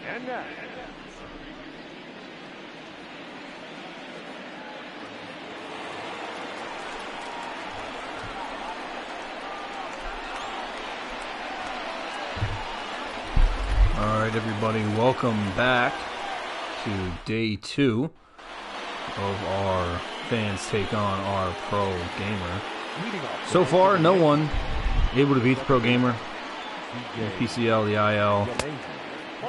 And now. All right, everybody, welcome back to day 2 of our fans take on our pro gamer. So far, no one able to beat the pro gamer. The PCL, the IL.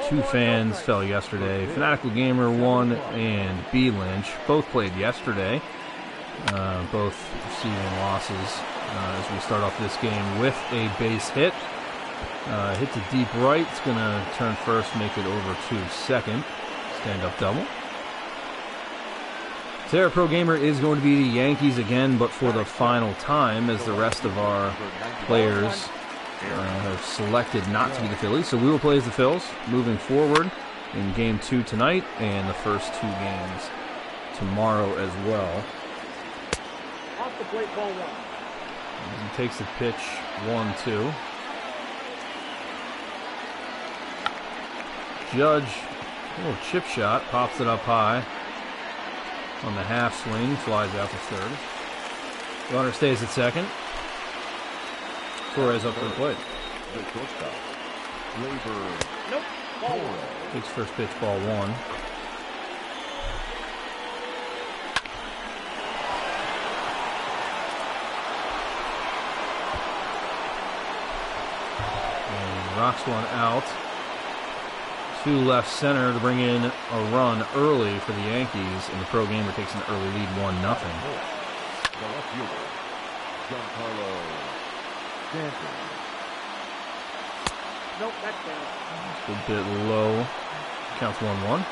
2 fans fell yesterday. Fanatical Gamer 1 and B Lynch both played yesterday. Both receiving losses as we start off this game with a base hit. Hit to deep right. It's going to turn first, make it over to second. Stand-up double. Today, pro gamer is going to be the Yankees again, but for the final time, as the rest of our players have selected not to be the Phillies. So we will play as the Phils moving forward in Game 2 tonight and the first 2 games tomorrow as well. Off the plate, ball 1. He takes the pitch 1-2. Judge, a little chip shot, pops it up high on the half swing, flies out to third. Runner stays at second. Torres up to the plate. Nope. Ball 1. Takes first pitch, ball 1. And rocks one out. To left center to bring in a run early for the Yankees, and the pro gamer takes an early lead 1-0. The left fielder, Giancarlo Stanton. Nope, that's down. A bit low. Counts 1-1.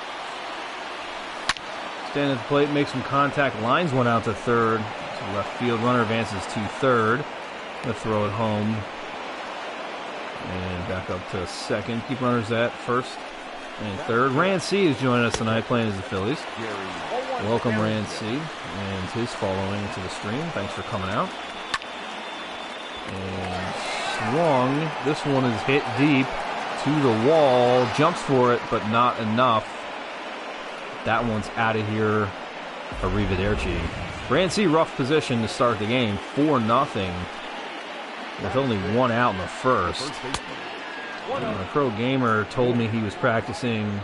Standing at the plate, makes some contact, lines one out to third. To left field, runner advances to third. Gonna throw it home. And back up to second. Keep runners at first and third. Rand C is joining us tonight, playing as the Phillies. Welcome, Rand C, and his following to the stream. Thanks for coming out. And swung. This one is hit deep to the wall. Jumps for it, but not enough. That one's out of here. Arrivederci. Rand C, rough position to start the game. 4-0. With only 1 out in the first. The pro gamer told me he was practicing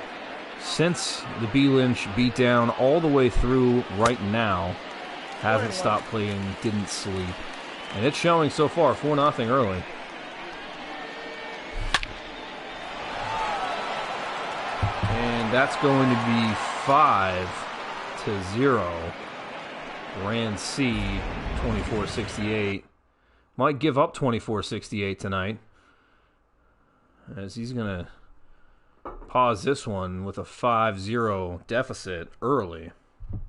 since the B Lynch beatdown all the way through right now. Hasn't stopped playing, didn't sleep. And it's showing so far, 4-0 early. And that's going to be 5-0. Rand C, 24-68. Might give up 24-68 tonight, as he's going to pause this one with a 5-0 deficit early.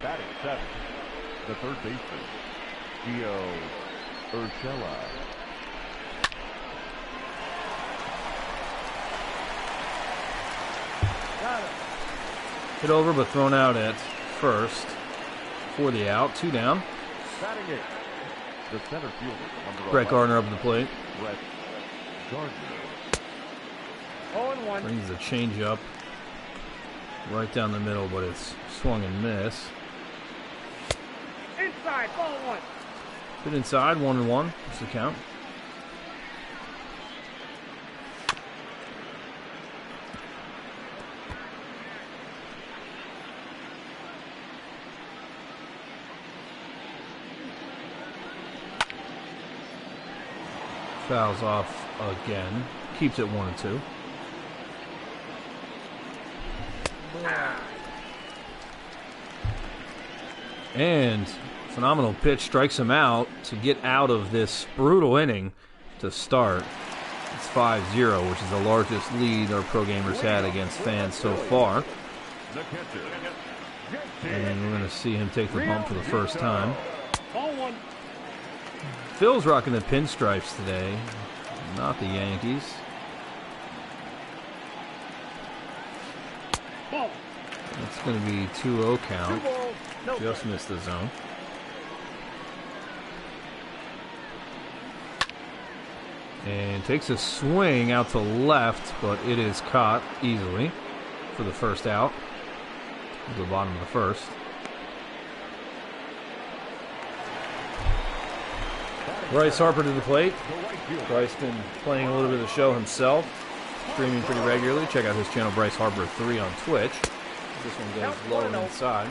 Batting 7, the third baseman, Gio Urshela. Hit over, but thrown out at first for the out. 2 down. Batting 8, the center fielder. Brett Gardner up at the plate. Brett Gardner. 0-1. Brings the changeup right down the middle, but it's swung and miss. Inside, ball 1. Hit inside, 1-1. What's the count? Fouls off again. Keeps it 1-2. And phenomenal pitch strikes him out to get out of this brutal inning to start. It's 5-0, which is the largest lead our pro gamers had against fans so far. And we're going to see him take the bump for the first time. Phil's rocking the pinstripes today, not the Yankees. It's going to be 2-0 count. Just missed the zone. And takes a swing out to left, but it is caught easily. for the first out. To the bottom of the first. Bryce Harper to the plate. Bryce been playing a little bit of the show himself, streaming pretty regularly. Check out his channel, Bryce Harper 3 on Twitch. This one goes low and inside.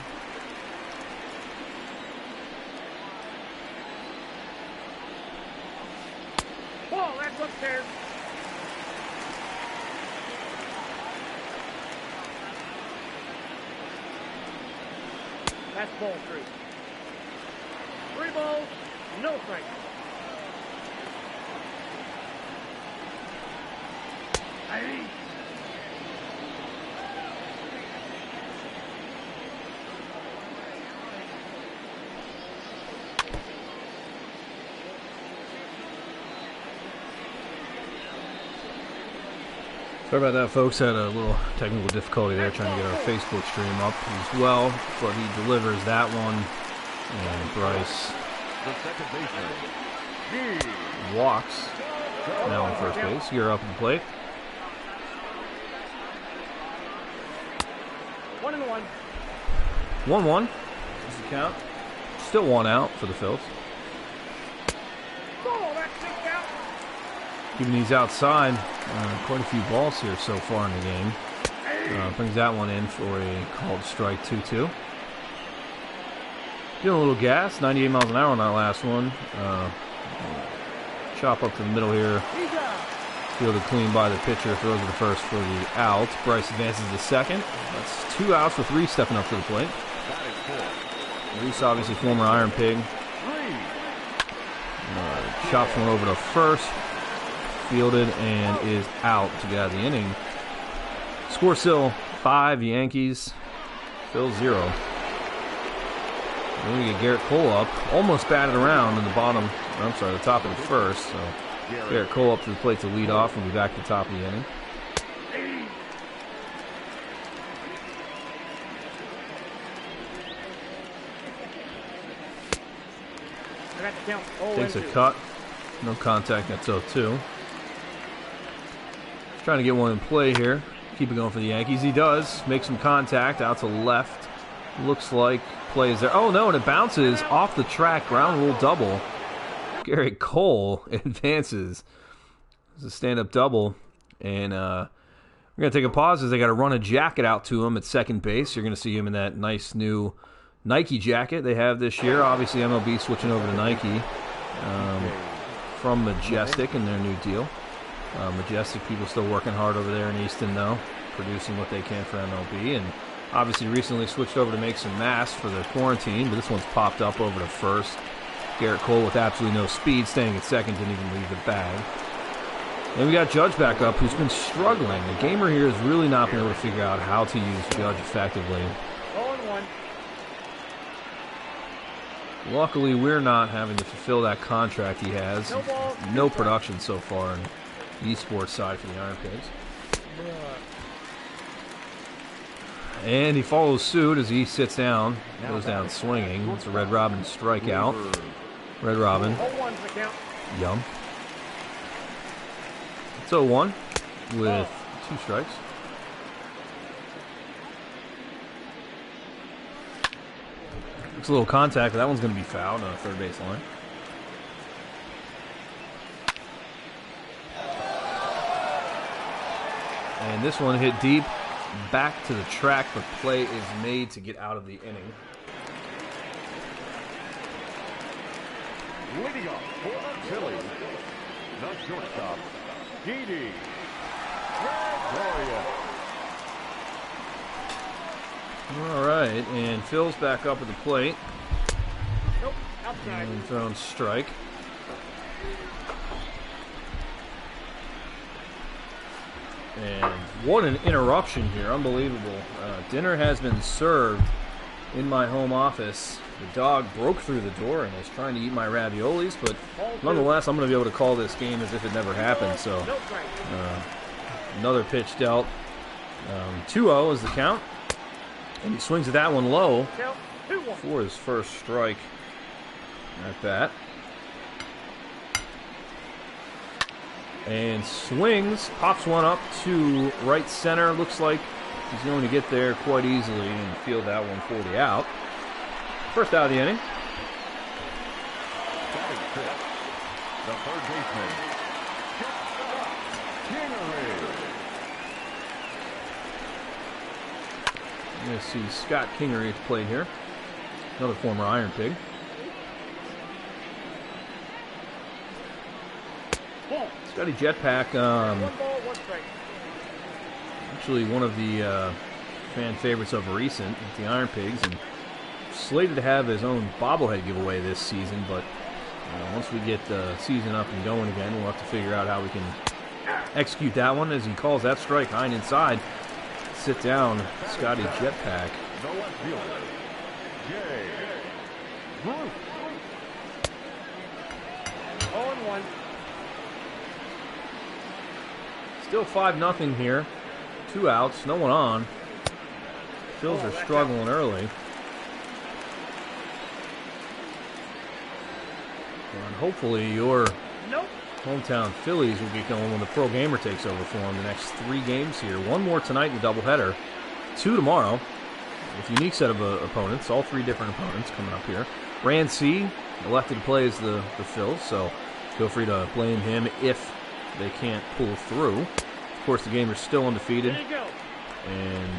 Ball, that's upstairs. That's ball 3. 3 balls, no strikes. Hey. Sorry about that, folks. Had a little technical difficulty there trying to get our Facebook stream up as well, but he delivers that one. And Bryce walks now on first base. You're up in the plate. 1-1. 1-1 is the count. Still 1 out for the Phillies. Oh, that's 6 out. Keeping these outside, quite a few balls here so far in the game. Brings that one in for a called strike 2-2. Getting a little gas, 98 miles an hour on that last one. Chop up to the middle here. Fielded clean by the pitcher, throws to the first for the out. Bryce advances to second. That's 2 outs with Reese stepping up to the plate. Reese, obviously former IronPig. Chops one over to first. Fielded and is out to get out of the inning. Score still 5 Yankees. Phil 0. Then we get Garrett Cole up. Almost batted around in the bottom. I'm sorry, the top of the first. So Garrett Cole up to the plate to lead off and be back to the top of the inning. Takes a cut. No contact. That's 0-2. Trying to get one in play here. Keep it going for the Yankees. He does. Make some contact out to left. Looks like play is there. Oh, no, and it bounces off the track. Ground rule double. Garrett Cole advances. It's a stand-up double. And we're going to take a pause as they got to run a jacket out to him at second base. You're going to see him in that nice new Nike jacket they have this year. Obviously, MLB switching over to Nike from Majestic in their new deal. Majestic people still working hard over there in Easton, though, producing what they can for MLB. And obviously recently switched over to make some masks for the quarantine, but this one's popped up over to first. Garrett Cole with absolutely no speed, staying at second, didn't even leave the bag. Then we got Judge back up, who's been struggling. The gamer here has really not been able to figure out how to use Judge effectively. 0-1. Luckily, we're not having to fulfill that contract he has. No production so far on the esports side for the IronPigs. And he follows suit as he sits down, goes down swinging. It's a Red Robin strikeout. Red Robin. 0-1's the count. Yum. It's 0-1 with 2 strikes. Looks a little contact, but that one's going to be fouled on the third base line. And this one hit deep, back to the track, but play is made to get out of the inning. Leading off for the Phillies, the shortstop, Didi Gregorius. All right, and Phil's back up at the plate. Nope, outside. And thrown strike. And what an interruption here. Unbelievable. Dinner has been served in my home office. The dog broke through the door and is trying to eat my raviolis, but nonetheless, I'm going to be able to call this game as if it never happened. So, another pitch dealt. 2-0 is the count. And he swings at that one low for his first strike at bat. And swings, pops one up to right center. Looks like He's going to get there quite easily and field that 140 out. First out of the inning. The third baseman. You're going to see Scott Kingery at the plate here. Another former Iron Pig. Scotty Jetpack, actually one of the fan favorites of recent with the Iron Pigs, and slated to have his own bobblehead giveaway this season, but once we get the season up and going again, we'll have to figure out how we can execute that one, as he calls that strike high and inside. Sit down, Scotty Jetpack. The left fielder, Jay Bruce. 0-1. Still 5-0 here. 2 outs, no one on. Phillies are struggling early. And hopefully your hometown Phillies will get going when the pro gamer takes over for them the next 3 games here. 1 more tonight in the doubleheader. 2 tomorrow. With a unique set of opponents. All 3 different opponents coming up here. Rand C elected to play as the Phils, so feel free to blame him if they can't pull through. Of course, the Gamers still undefeated. And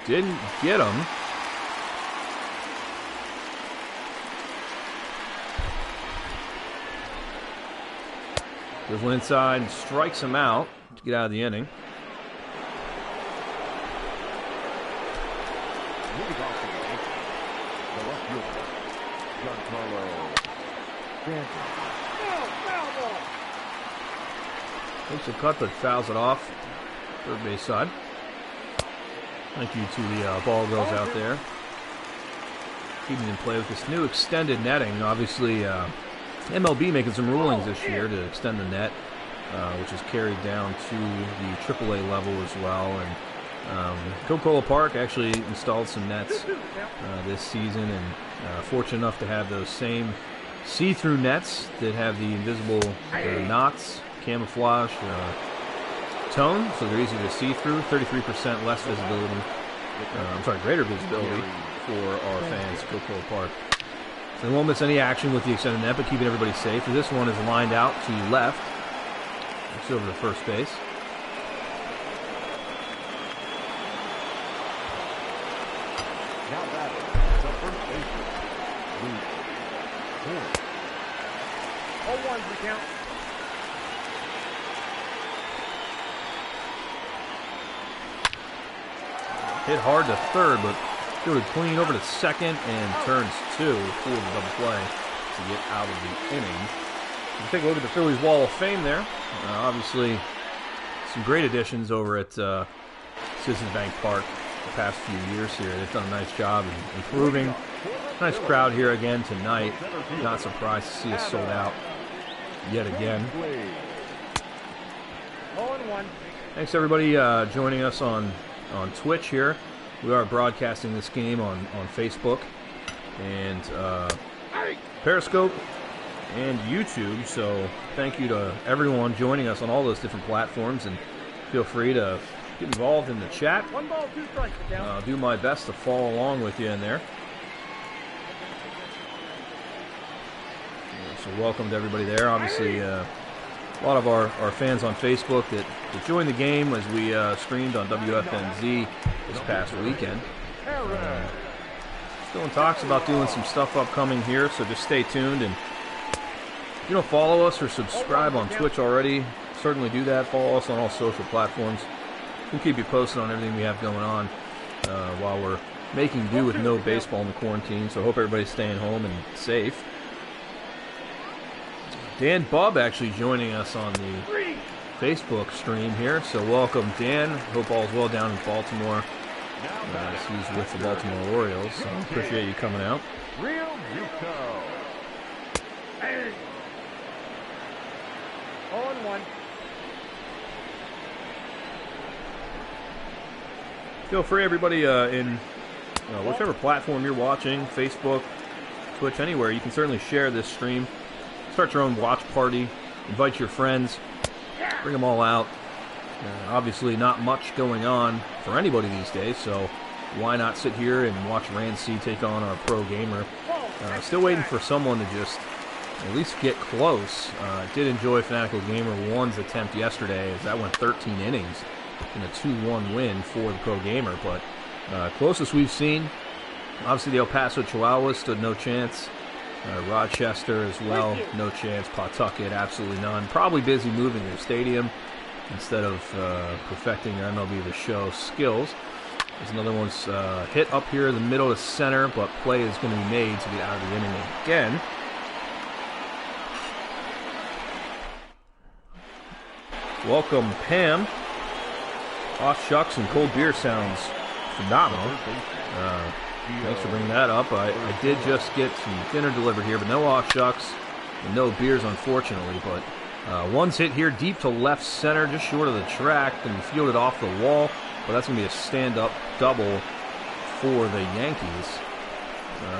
didn't get him. Goes one inside and strikes him out to get out of the inning. Moving off the game, the left fielder, Giancarlo Stanton. Takes a cut but fouls it off. Third base side. Thank you to the ball girls out there. Keeping in play with this new extended netting. Obviously, MLB making some rulings this year to extend the net, which is carried down to the AAA level as well. And Coca-Cola Park actually installed some nets this season, and fortunate enough to have those same see-through nets that have the invisible knots, camouflage tone, so they're easy to see through. 33% less visibility. Greater visibility for our fans at Coca-Cola Park. So they won't miss any action with the extended net, but keeping everybody safe. This one is lined out to left. It's over to first base. Now batting, the first baseman, Luke Horn. 0-1's the count. Hit hard to third, but fielded clean over to second and turns 2 for the double play to get out of the inning. We'll take a look at the Phillies Wall of Fame there. Obviously, some great additions over at Citizens Bank Park the past few years here. They've done a nice job in improving. Nice crowd here again tonight. Not surprised to see us sold out yet again. 0-1. Thanks everybody joining us on Twitch here. We are broadcasting this game on Facebook and Periscope and YouTube, so thank you to everyone joining us on all those different platforms, and feel free to get involved in the chat. 1 ball, 2 strikes. I'll do my best to follow along with you in there. So welcome to everybody there. Obviously, a lot of our fans on Facebook that joined the game as we streamed on WFNZ this past weekend. Still in talks about doing some stuff upcoming here, so just stay tuned. And if you don't follow us or subscribe on Twitch already, certainly do that. Follow us on all social platforms. We'll keep you posted on everything we have going on while we're making do with no baseball in the quarantine. So I hope everybody's staying home and safe. Dan Bubb actually joining us on the Facebook stream here. So welcome, Dan. Hope all's well down in Baltimore. He's with the Baltimore Orioles. So appreciate you coming out. Real Muto. 0-1. Feel free, everybody, in whichever platform you're watching, Facebook, Twitch, anywhere, you can certainly share this stream. Start your own watch party. Invite your friends. Bring them all out. Obviously, not much going on for anybody these days, so why not sit here and watch Rancy take on our pro gamer. Still waiting for someone to just at least get close. Did enjoy Fanatical Gamer 1's attempt yesterday, as that went 13 innings in a 2-1 win for the pro gamer, but closest we've seen, obviously the El Paso Chihuahuas stood no chance. Rochester as well, no chance. Pawtucket, absolutely none. Probably busy moving their stadium instead of perfecting their MLB The Show skills. There's another one's hit up here in the middle to center, but play is going to be made to get out of the inning again. Welcome, Pam. Hot shucks and cold beer sounds phenomenal. Thanks for bringing that up. I did just get some dinner delivered here, but no hot shucks and no beers, unfortunately. But one's hit here deep to left center, just short of the track, and fielded off the wall. But that's going to be a stand-up double for the Yankees.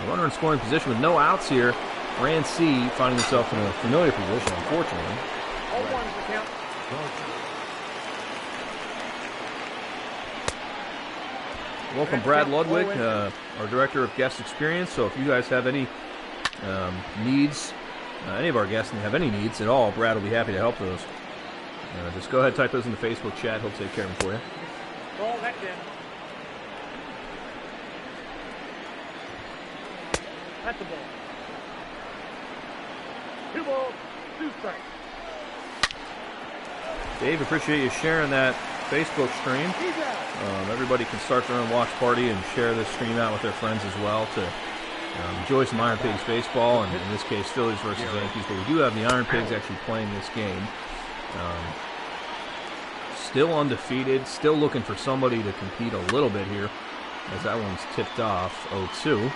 Runner in scoring position with no outs here. Rancy finding himself in a familiar position, unfortunately. Welcome, Brad Ludwig, our Director of Guest Experience. So if you guys have any needs, any of our guests have any needs at all, Brad will be happy to help those. Just go ahead, type those in the Facebook chat. He'll take care of them for you. Ball, that's in. That's the ball. 2 balls, 2 strikes. Dave, appreciate you sharing that Facebook stream. Everybody can start their own watch party and share this stream out with their friends as well to enjoy some IronPigs baseball, and in this case, Phillies versus Yankees. But we do have the IronPigs actually playing this game. Still undefeated, still looking for somebody to compete a little bit here, as that one's tipped off 0-2.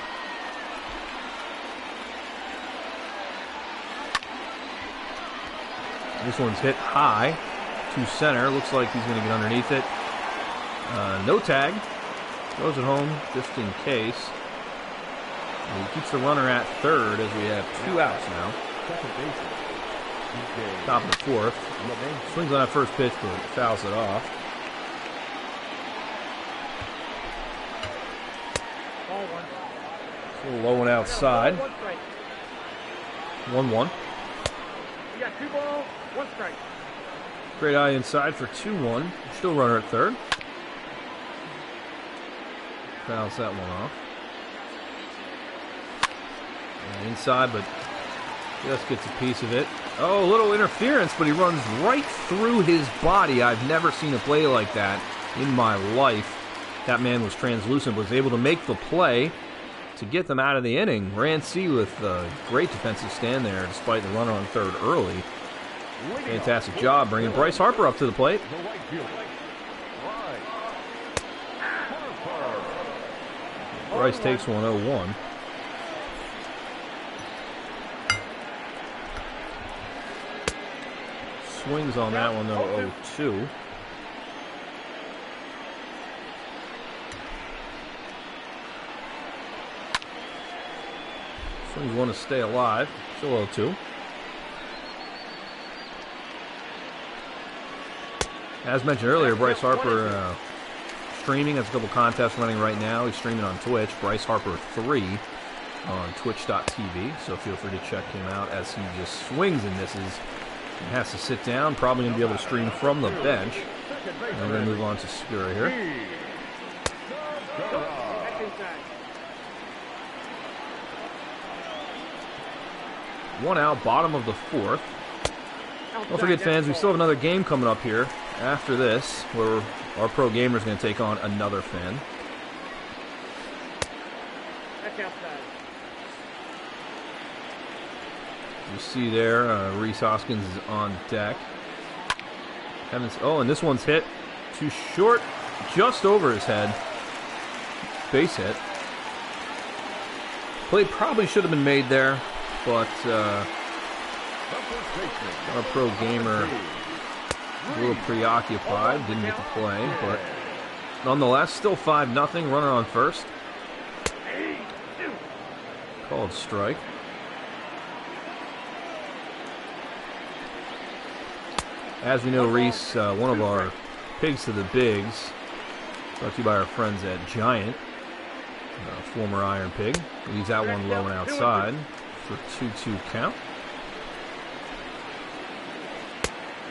This one's hit high to center. Looks like he's going to get underneath it. No tag. Throws it home just in case. And he keeps the runner at third as we have 2 outs now. Top of the 4th. Swings on that first pitch, but fouls it off. It's a little low and outside. 1-1. You got 2 balls, 1 strike. Great eye inside for 2-1. Still runner at third. Fouls that one off. Inside, but just gets a piece of it. Oh, a little interference, but he runs right through his body. I've never seen a play like that in my life. That man was translucent, was able to make the play to get them out of the inning. Rancy with a great defensive stand there despite the runner on third early. Fantastic job bringing Bryce Harper up to the plate. Bryce takes one 0-1. Swings on that one though 0-2. Swings one to stay alive. Still 0-2. As mentioned earlier, Bryce Harper streaming. Has a couple contests running right now. He's streaming on Twitch. Bryce Harper 3 on twitch.tv. So feel free to check him out as he just swings and misses. And has to sit down. Probably going to be able to stream from the bench. And we're going to move on to Segura here. One out, bottom of the 4th. Don't forget, fans, we still have another game coming up here after this, where our pro gamer is going to take on another fan. You see there, Reese Hoskins is on deck. Oh, and this one's hit too short, just over his head. Base hit. Play probably should have been made there, but our pro gamer a little preoccupied, didn't get to play, but nonetheless, still 5-0, runner on first. Called strike. As we know, Reese, one of our pigs to the bigs, Brought to you by our friends at Giant, former Iron Pig. Leaves that one low and outside for 2-2 count.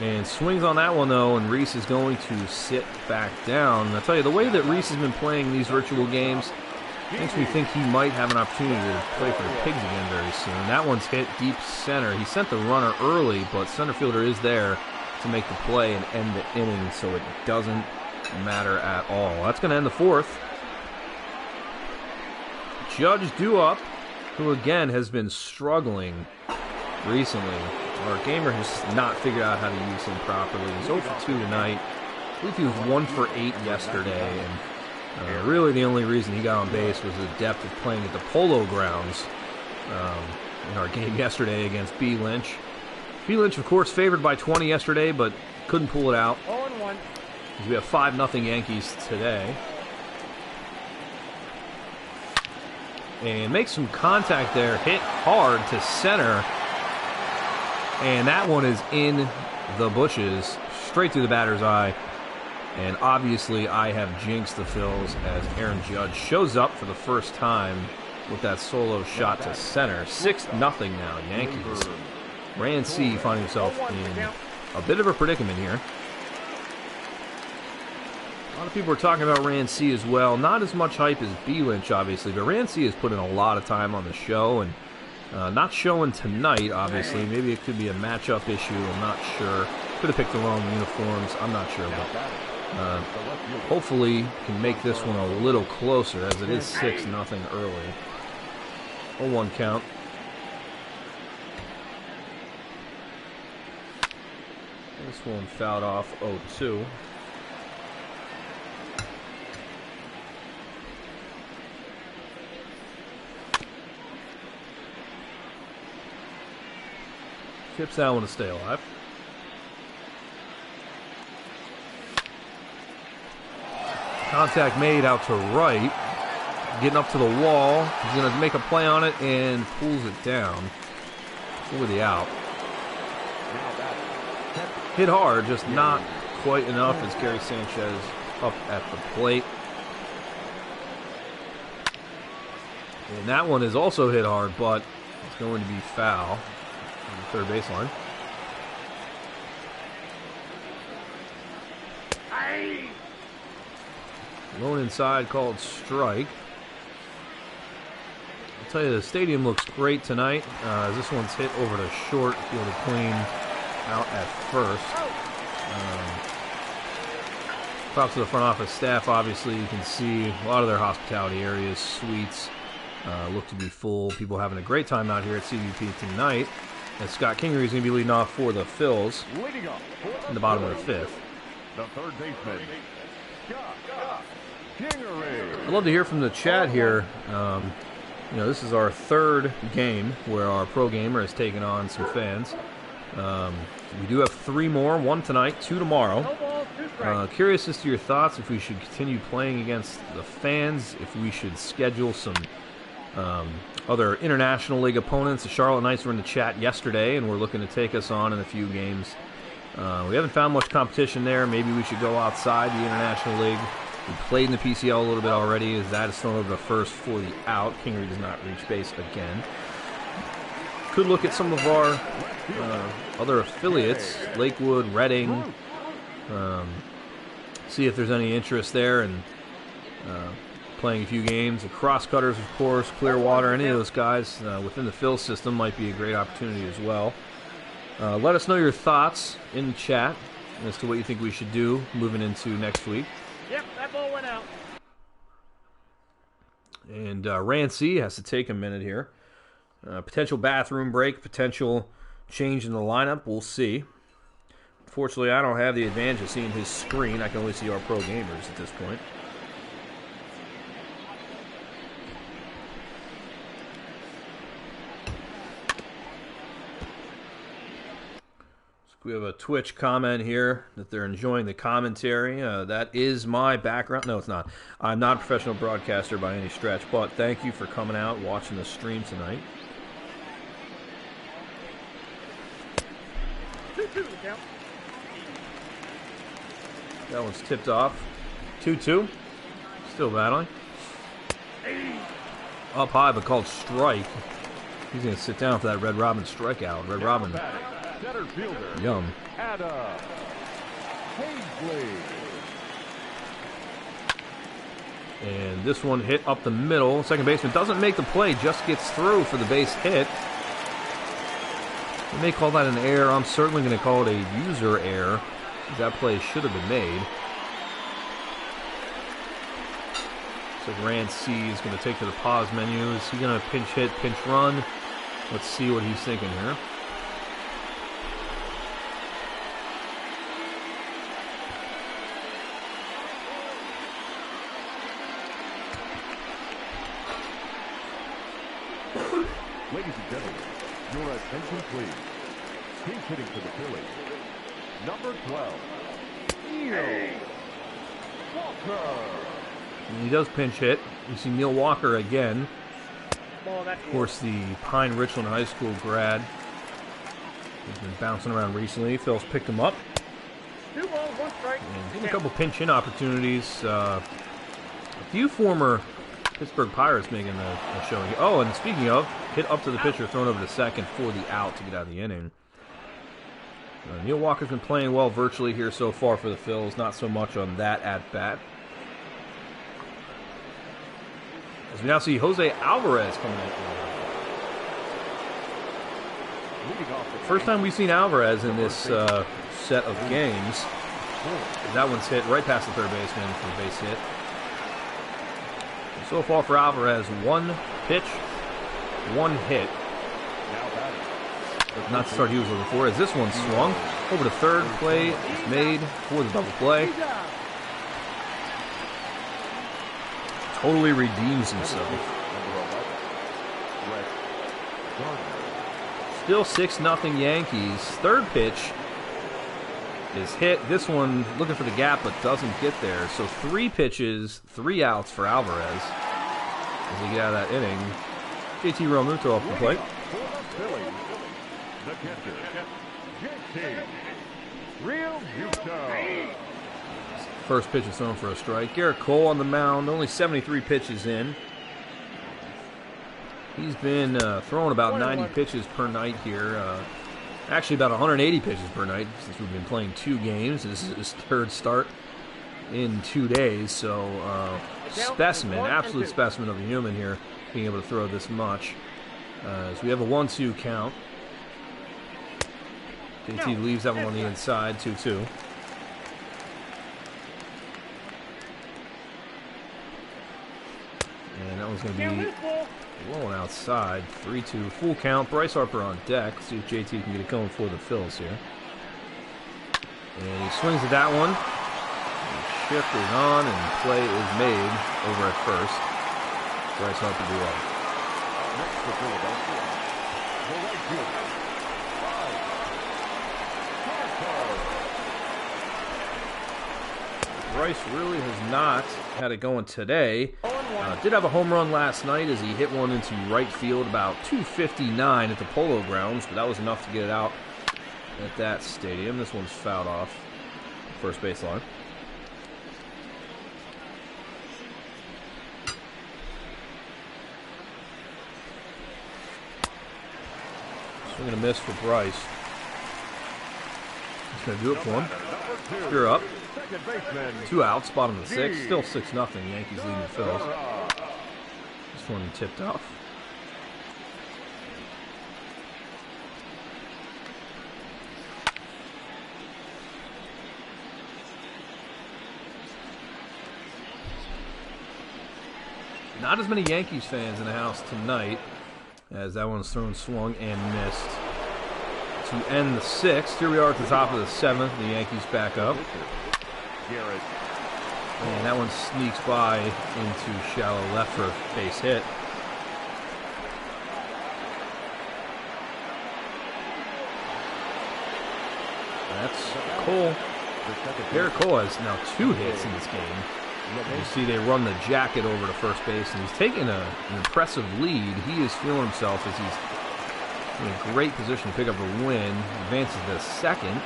And swings on that one, though, and Reese is going to sit back down. And I'll tell you, the way that Reese has been playing these virtual games makes me think he might have an opportunity to play for the Pigs again very soon. That one's hit deep center. He sent the runner early, but center fielder is there to make the play and end the inning, so it doesn't matter at all. That's going to end the fourth. Judge Duop, who again has been struggling recently. Our gamer has not figured out how to use him properly. He's 0 for 2 tonight. I believe he was 1 for 8 yesterday, and really the only reason he got on base was the depth of playing at the Polo Grounds in our game yesterday against B. Lynch. B. Lynch, of course, favored by 20 yesterday, but couldn't pull it out. 0-1. We have 5-0 Yankees today. And makes some contact there, hit hard to center. And that one is in the bushes, straight through the batter's eye. And obviously I have jinxed the Phils as Aaron Judge shows up for the first time with that solo shot to center. 6-0 now, Yankees. Rancey finding himself in a bit of a predicament here. A lot of people are talking about Rancey as well. Not as much hype as B. Lynch, obviously, but Rancey has put in a lot of time on the show, and not showing tonight, obviously. Maybe it could be a matchup issue. I'm not sure. Could have picked the wrong uniforms. I'm not sure. But hopefully can make this one a little closer, as it is 6-0 early. 0-1 count. This one fouled off 0-2. Tips that one to stay alive. Contact made out to right. Getting up to the wall. He's going to make a play on it and pulls it down for the out. Hit hard, just not quite enough as Gary Sanchez up at the plate. And that one is also hit hard, but it's going to be foul on the third baseline. Lone inside called strike. I'll tell you, the stadium looks great tonight. This one's hit over to short, field clean out at first. Props to the front office staff. Obviously, you can see a lot of their hospitality areas, suites, look to be full. People having a great time out here at CVP tonight. And Scott Kingery is going to be leading off for the Phils in the bottom of the fifth. The third baseman, Scott Kingery. I'd love to hear from the chat here. You know, this is our third game where our pro gamer has taken on some fans. We do have 3 more, 1 tonight, 2 tomorrow. Curious as to your thoughts, if we should continue playing against the fans, if we should schedule some other International League opponents. The Charlotte Knights were in the chat yesterday, and we're looking to take us on in a few games. We haven't found much competition there. Maybe we should go outside the International League. We played in the PCL a little bit already, as that is thrown over to first for the out. Kingery does not reach base again. Could look at some of our other affiliates, Lakewood, Reading, see if there's any interest there in playing a few games. The Crosscutters, of course, Clearwater, any of those guys within the Phil system might be a great opportunity as well. Let us know your thoughts in the chat as to what you think we should do moving into next week. Yep, that ball went out. And Rancey has to take a minute here. Potential bathroom break, potential change in the lineup. We'll see. Unfortunately, I don't have the advantage of seeing his screen. I can only see our pro gamers at this point. We have a Twitch comment here that they're enjoying the commentary. That is my background. No, it's not. I'm not a professional broadcaster by any stretch, but thank you for coming out and watching the stream tonight. 2-2 the count. That one's tipped off. 2-2. Still battling. Up high, but called strike. He's going to sit down for that Red Robin strikeout. Red Robin. Center fielder. Yum. Adam Paisley. And this one hit up the middle. Second baseman doesn't make the play, just gets through for the base hit. They may call that an error. I'm certainly going to call it a user error. That play should have been made. So Rand C is going to take to the pause menu. Is he going to pinch hit, pinch run? Let's see what he's thinking here. Ladies and gentlemen, your attention please. He's hitting for the Phillies. Number 12, Neil Walker. And he does pinch hit. You see Neil Walker again. Ball, Of course, the Pine Richland High School grad. He's been bouncing around recently. Phil's picked him up. 2 balls, 1 strike. And getting a couple pinch hit opportunities. A few former Pittsburgh Pirates making a showing. Oh, and speaking of, hit up to the pitcher, thrown over to second for the out to get out of the inning. Neil Walker's been playing well virtually here so far for the Phils. Not so much on that at-bat. As we now see Jose Alvarez coming in. First time we've seen Alvarez in this set of games. That one's hit right past the third baseman for the base hit. So far for Alvarez, 1 pitch, 1 hit. But not the start he was looking for, as this one swung over to third. Play is made for the double play. Totally redeems himself. Still 6-0 Yankees. Third pitch is hit. This one looking for the gap but doesn't get there. So 3 pitches, 3 outs for Alvarez as they get out of that inning. JT Realmuto off the plate. First pitch is thrown for a strike. Garrett Cole on the mound, only 73 pitches in. He's been throwing about 90 pitches per night here. Actually, about 180 pitches per night since we've been playing 2 games. This is his 3rd start in 2 days. So, specimen, absolute specimen of a human here, being able to throw this much. So we have a 1-2 count. JT leaves that one on the inside, 2-2. And that one's going to be rolling outside, 3-2, full count. Bryce Harper on deck. See if JT can get it going for the Phils here. And he swings at that one. Shift is on, and play is made over at first. Bryce Harper do well. Next for Philadelphia, the right fielder, Bryce really has not had it going today. Did have a home run last night as he hit one into right field about 259 at the Polo Grounds, but that was enough to get it out at that stadium. This one's fouled off first baseline. Swing and a miss for Bryce. He's going to do it for him. You're up. 2 outs, bottom of the 6th. Still 6-0. Yankees leading the Phils. This one tipped off. Not as many Yankees fans in the house tonight, as that one's thrown, swung, and missed. To end the 6th, here we are at the top of the 7th. The Yankees back up. And that one sneaks by into shallow left for a base hit. That's Cole. Garrett Cole has now 2 hits in this game. You see they run the jacket over to first base, and he's taking an impressive lead. He is feeling himself as he's in a great position to pick up a win. Advances to second.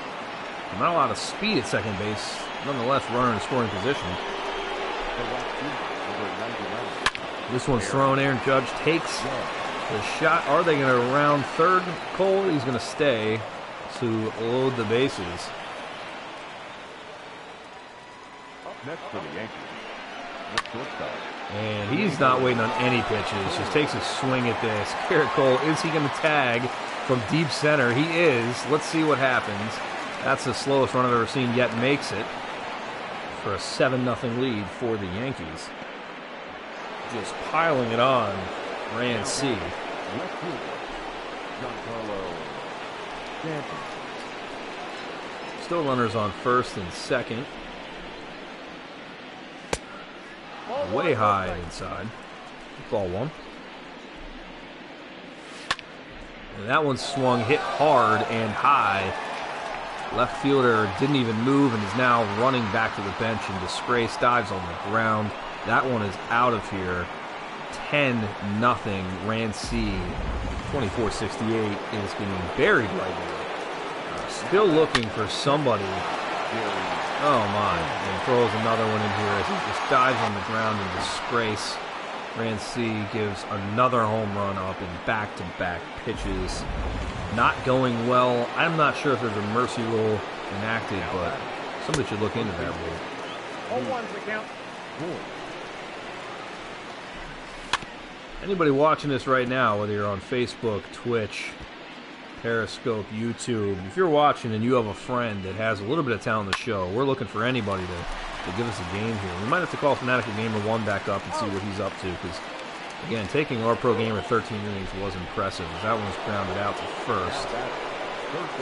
Not a lot of speed at second base. Nonetheless, runner in scoring position. This one's thrown. Aaron Judge takes the shot. Are they going to round third? Cole, he's going to stay to load the bases. Up next for the Yankees, the shortstop. And he's not waiting on any pitches. Just takes a swing at this. Garrett Cole, is he going to tag from deep center? He is. Let's see what happens. That's the slowest run I've ever seen, yet makes it for a 7-0 lead for the Yankees. Just piling it on, Rand C. Still runners on first and second. Way high inside. Ball one. And that one swung, hit hard and high. Left fielder didn't even move and is now running back to the bench in disgrace. Dives on the ground. That one is out of here. 10-0. Rand C. 24-68 is getting buried right now. Still looking for somebody. Oh my. And throws another one in here as he just dives on the ground in disgrace. Rand C. gives another home run up in back-to-back pitches. Not going well. I'm not sure if there's a mercy rule enacted, but somebody should look into that rule. 0-1's the count. Anybody watching this right now, whether you're on Facebook, Twitch, Periscope, YouTube, if you're watching and you have a friend that has a little bit of talent in the show, we're looking for anybody to give us a game here. We might have to call Fanatical Gamer 1 back up and see what he's up to, because, again, taking our pro gamer 13 innings was impressive. That one was grounded out to first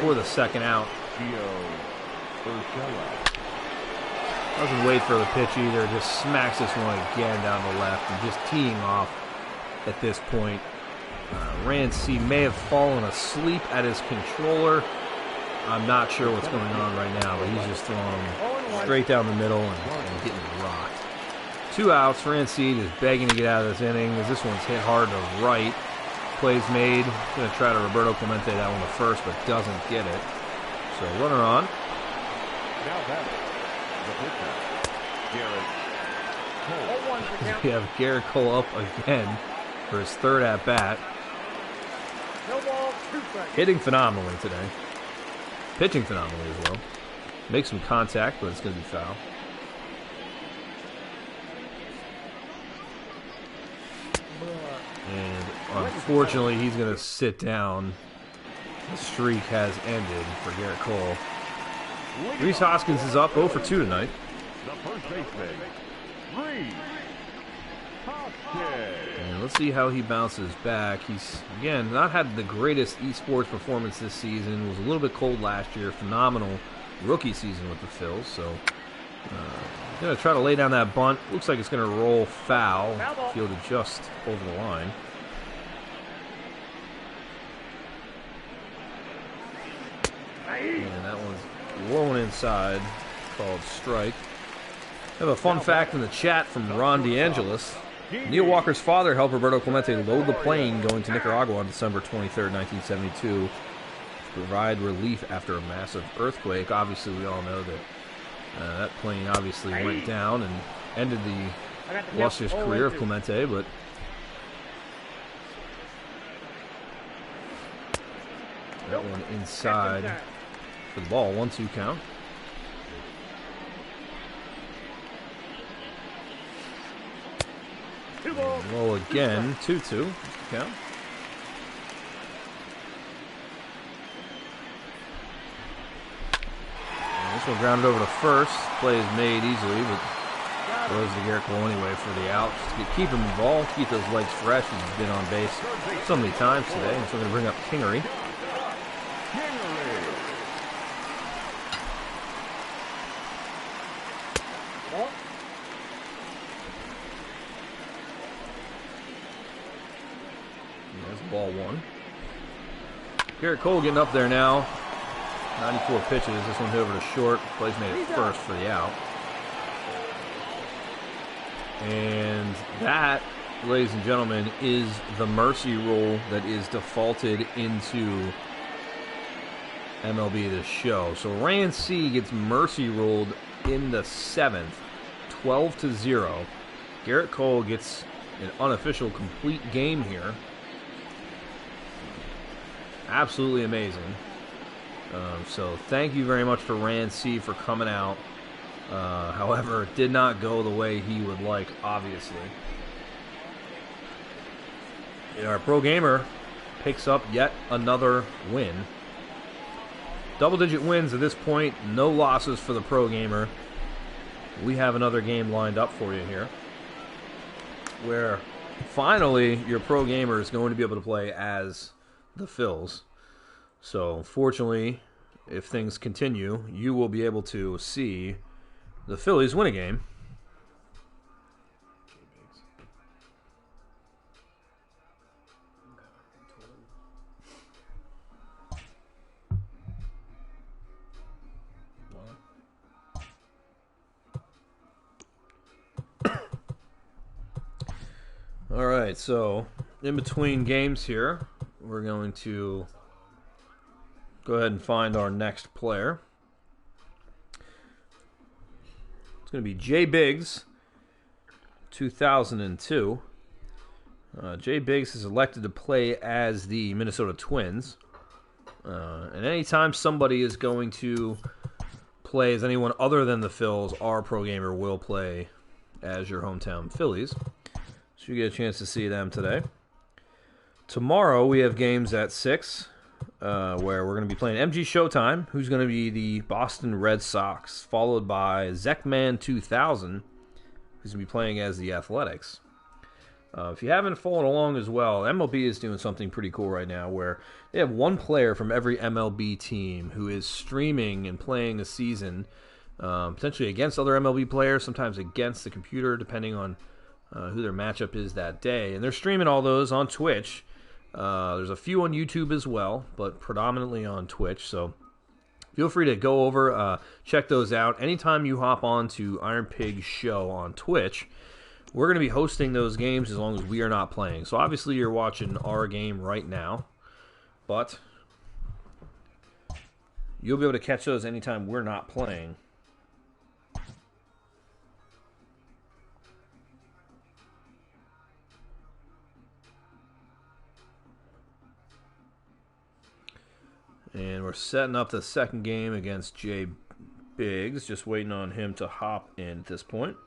for the second out. Doesn't wait for the pitch either, just smacks this one again down the left and just teeing off at this point. Rand C. may have fallen asleep at his controller. I'm not sure what's going on right now, but he's just throwing straight down the middle and getting rocked. 2 outs. Rand C. just begging to get out of this inning as this one's hit hard to right. Plays made. Going to try to Roberto Clemente that one to first, but doesn't get it. So runner on. Now back. We have Garrett Cole up again for his third at bat. No ball, 2 strikes. Hitting phenomenally today. Pitching phenomenally as well. Makes some contact, but it's going to be foul. And unfortunately, he's going to sit down. The streak has ended for Garrett Cole. Rhys Hoskins is up 0 for 2 tonight. The first baseman, Rhys Hoskins. And let's see how he bounces back. He's, again, not had the greatest esports performance this season. Was a little bit cold last year. Phenomenal rookie season with the Phils. So, going to try to lay down that bunt. Looks like it's going to roll foul. Fielded just over the line. And that one's low and inside. Called strike. I have a fun fact in the chat from Ron DeAngelis. Neil Walker's father helped Roberto Clemente load the plane going to Nicaragua on December 23rd, 1972 to provide relief after a massive earthquake. Obviously, we all know that that plane obviously went down and ended the illustrious career of Clemente, but that one inside for the ball. 1-2 count. Low again, 2-2 count. And this one grounded over to first. Play is made easily, but throws to Garrett Cole anyway for the out. Just to keep him involved, keep those legs fresh. He's been on base so many times today, and so we're going to bring up Kingery. Ball one. Garrett Cole getting up there now. 94 pitches. This one hit over to short. Plays made it first for the out. And that, ladies and gentlemen, is the mercy rule that is defaulted into MLB this show. So Rand C gets mercy ruled in the 7th, 12-0. Garrett Cole gets an unofficial complete game here. Absolutely amazing. So thank you very much for Rand C for coming out. However, it did not go the way he would like, obviously. And our pro gamer picks up yet another win. Double-digit wins at this point, no losses for the pro gamer. We have another game lined up for you here, where finally your pro gamer is going to be able to play as the Phils. So, fortunately, if things continue, you will be able to see the Phillies win a game. All right, so in between games here, we're going to go ahead and find our next player. It's going to be Jay Biggs, 2002. Jay Biggs is elected to play as the Minnesota Twins. And anytime somebody is going to play as anyone other than the Phils, our pro gamer will play as your hometown Phillies. So you get a chance to see them today. Tomorrow we have games at 6, where we're going to be playing MG Showtime, who's going to be the Boston Red Sox, followed by Zekman 2000, who's going to be playing as the Athletics. If you haven't followed along as well, MLB is doing something pretty cool right now where they have one player from every MLB team who is streaming and playing a season, potentially against other MLB players, sometimes against the computer, depending on who their matchup is that day. And they're streaming all those on Twitch. There's a few on YouTube as well, but predominantly on Twitch. So feel free to go over, check those out. Anytime you hop on to IronPigs show on Twitch, we're going to be hosting those games as long as we are not playing. So obviously you're watching our game right now, but you'll be able to catch those anytime we're not playing. And we're setting up the second game against Jay Biggs. Just waiting on him to hop in at this point.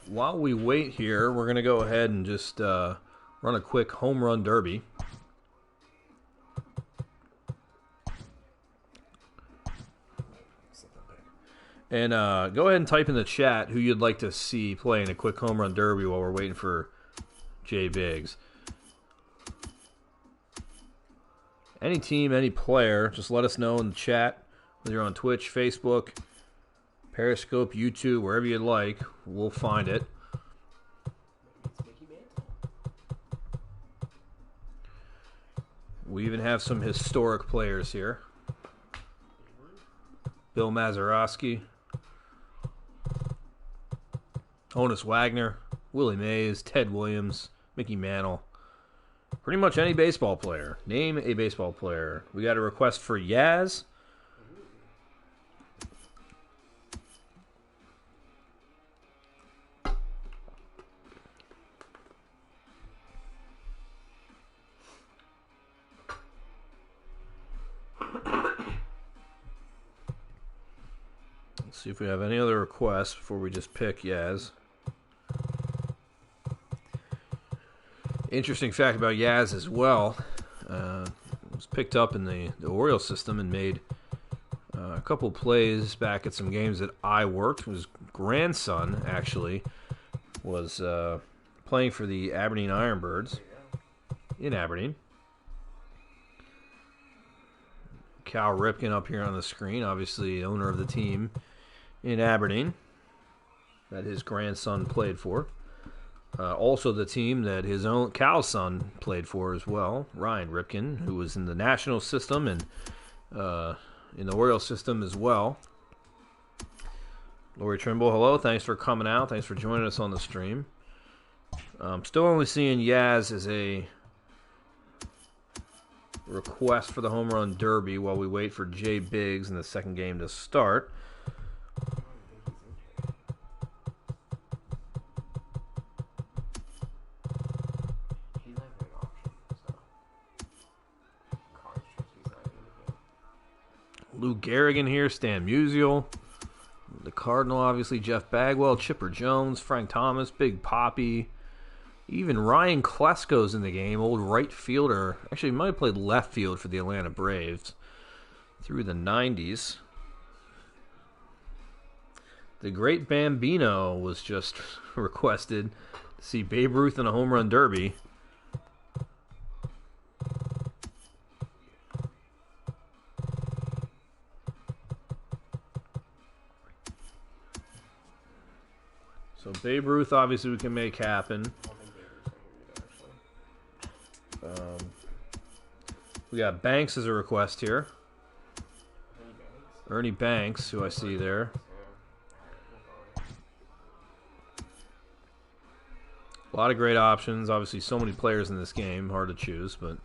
While we wait here, we're going to go ahead and just run a quick home run derby. And go ahead and type in the chat who you'd like to see playing a quick home run derby while we're waiting for Jay Biggs. Any team, any player, just let us know in the chat, whether you're on Twitch, Facebook, Periscope, YouTube, wherever you'd like. We'll find it. We even have some historic players here. Bill Mazeroski, Honus Wagner, Willie Mays, Ted Williams, Mickey Mantle. Pretty much any baseball player. Name a baseball player. We got a request for Yaz. See if we have any other requests before we just pick Yaz. Interesting fact about Yaz as well. Was picked up in the Orioles system and made a couple plays back at some games that I worked. His grandson, actually, was playing for the Aberdeen Ironbirds in Aberdeen. Cal Ripken up here on the screen, obviously owner of the team in Aberdeen that his grandson played for. Also the team that his own Cal's son played for as well, Ryan Ripken, who was in the national system and in the Orioles system as well. Lori Trimble, hello. Thanks for coming out. Thanks for joining us on the stream. I'm still only seeing Yaz as a request for the home run derby while we wait for Jay Biggs in the second game to start. Lou Garrigan here, Stan Musial. The Cardinal, obviously, Jeff Bagwell, Chipper Jones, Frank Thomas, Big Poppy. Even Ryan Klesko's in the game, old right fielder. Actually, he might have played left field for the Atlanta Braves through the 90s. The Great Bambino was just requested to see Babe Ruth in a home run derby. So Babe Ruth, obviously, we can make happen. We got Banks as a request here. Ernie Banks, who I see there. A lot of great options. Obviously, so many players in this game. Hard to choose, but...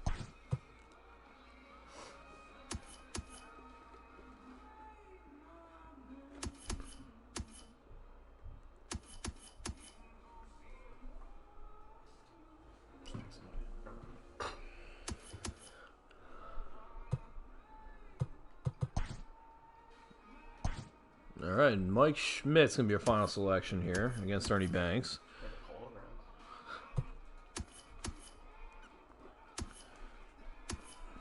All right, Mike Schmidt's going to be your final selection here against Ernie Banks.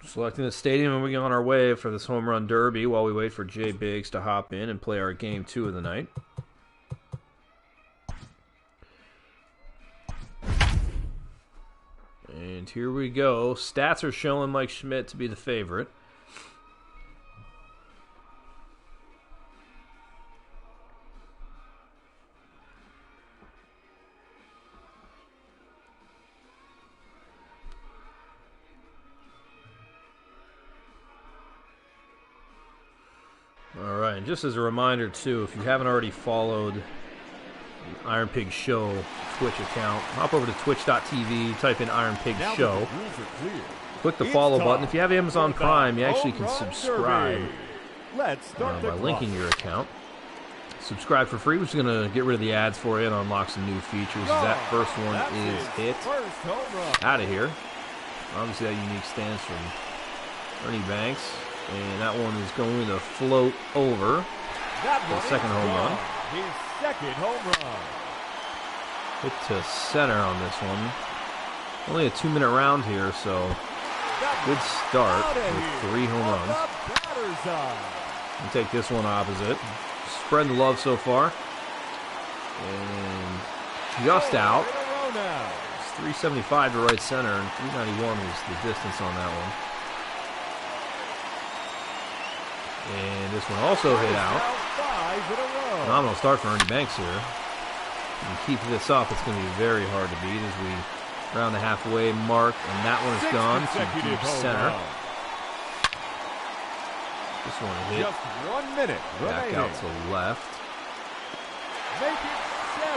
Selecting the stadium, and we're on our way for this home run derby while we wait for Jay Biggs to hop in and play our game 2 of the night. And here we go. Stats are showing Mike Schmidt to be the favorite. All right, and just as a reminder, too, if you haven't already followed the IronPigs Show Twitch account, hop over to twitch.tv, type in IronPigs Show, click the follow button. If you have Amazon Prime, you actually can subscribe by linking your account. Subscribe for free, which is going to get rid of the ads for you and unlock some new features. That first one is hit out of here. Obviously, that unique stance from Ernie Banks. And that one is going to float over the second home run. His second home run. Hit to center on this one. Only a 2-minute round here, so good start with 3 home runs. We'll take this one opposite. Spreading the love so far. And just out. It's 375 to right center, and 391 was the distance on that one. And this one also hit out. Phenomenal start for Ernie Banks here. And keep this up, it's going to be very hard to beat as we round the halfway mark. And that one is gone to deep center. This one hit. Just 1 minute Back out to left. Make it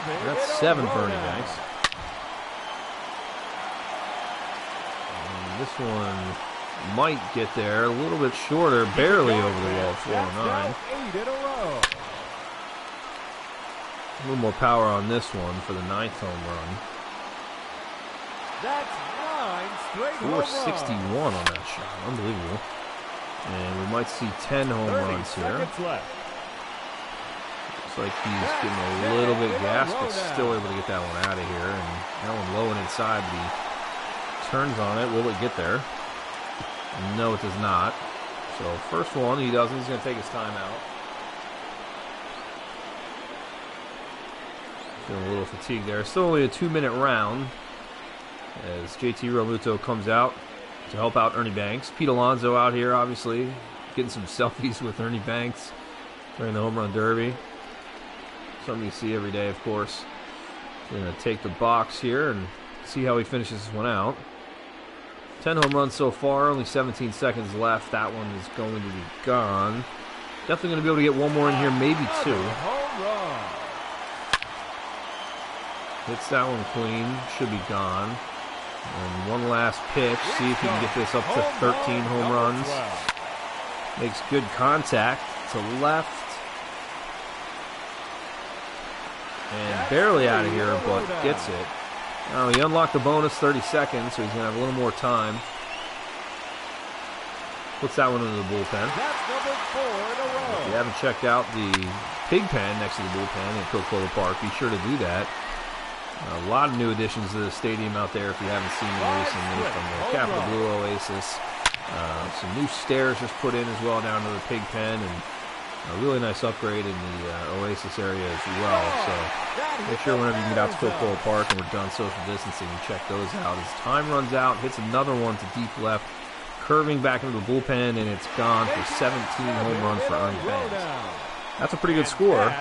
7. That's 7 for Ernie Banks. And this one might get there a little bit shorter, barely over the wall, 409. A little more power on this one for the 9th home run. That's 9 straight 461 on that shot, unbelievable. And we might see 10 home runs here. Looks like he's getting a little bit gassed, but still able to get that one out of here. And that one low and inside, but he turns on it. Will it get there? No, it does not. So first one, he doesn't. He's going to take his time out. Feeling a little fatigued there. Still only a 2-minute round as JT Realmuto comes out to help out Ernie Banks. Pete Alonso out here, obviously, getting some selfies with Ernie Banks during the home run derby. Something you see every day, of course. Gonna take the box here and see how he finishes this one out. 10 home runs so far, only 17 seconds left. That one is going to be gone. Definitely going to be able to get one more in here, maybe two. Hits that one clean, should be gone. And one last pitch, see if he can get this up to 13 home runs. Makes good contact to left. And barely out of here, but gets it. Now he unlocked the bonus 30 seconds, so he's going to have a little more time. Puts that one into the bullpen. If you haven't checked out the pig pen next to the bullpen at Coca-Cola Park, be sure to do that. A lot of new additions to the stadium out there if you haven't seen them recently, from the Capital Blue Oasis. Some new stairs just put in as well down to the pig pen, and a really nice upgrade in the Oasis area as well. So make sure whenever you get out to Coca-Cola Park and we're done social distancing, you check those out. As time runs out, hits another one to deep left, curving back into the bullpen, and it's gone for 17 home runs for Ernie Banks. That's a pretty good score.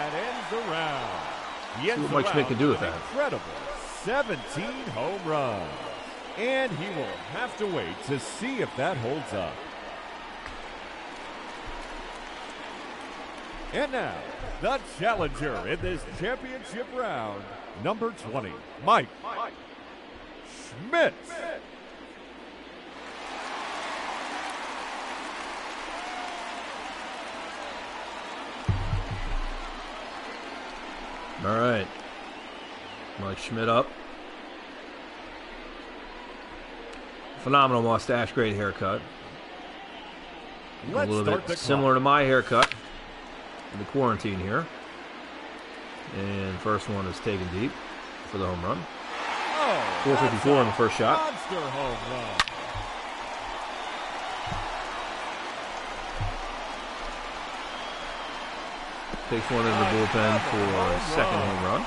See what Mike Schmidt can do with that. Incredible 17 home runs. And he will have to wait to see if that holds up. And now, the challenger in this championship round, number 20, Mike Schmidt. All right, Mike Schmidt up. Phenomenal mustache, great haircut. A little bit similar to my haircut in the quarantine here. And first one is taken deep for the home run. 454 on the first shot. Monster home run. Takes one in the bullpen for a second home run.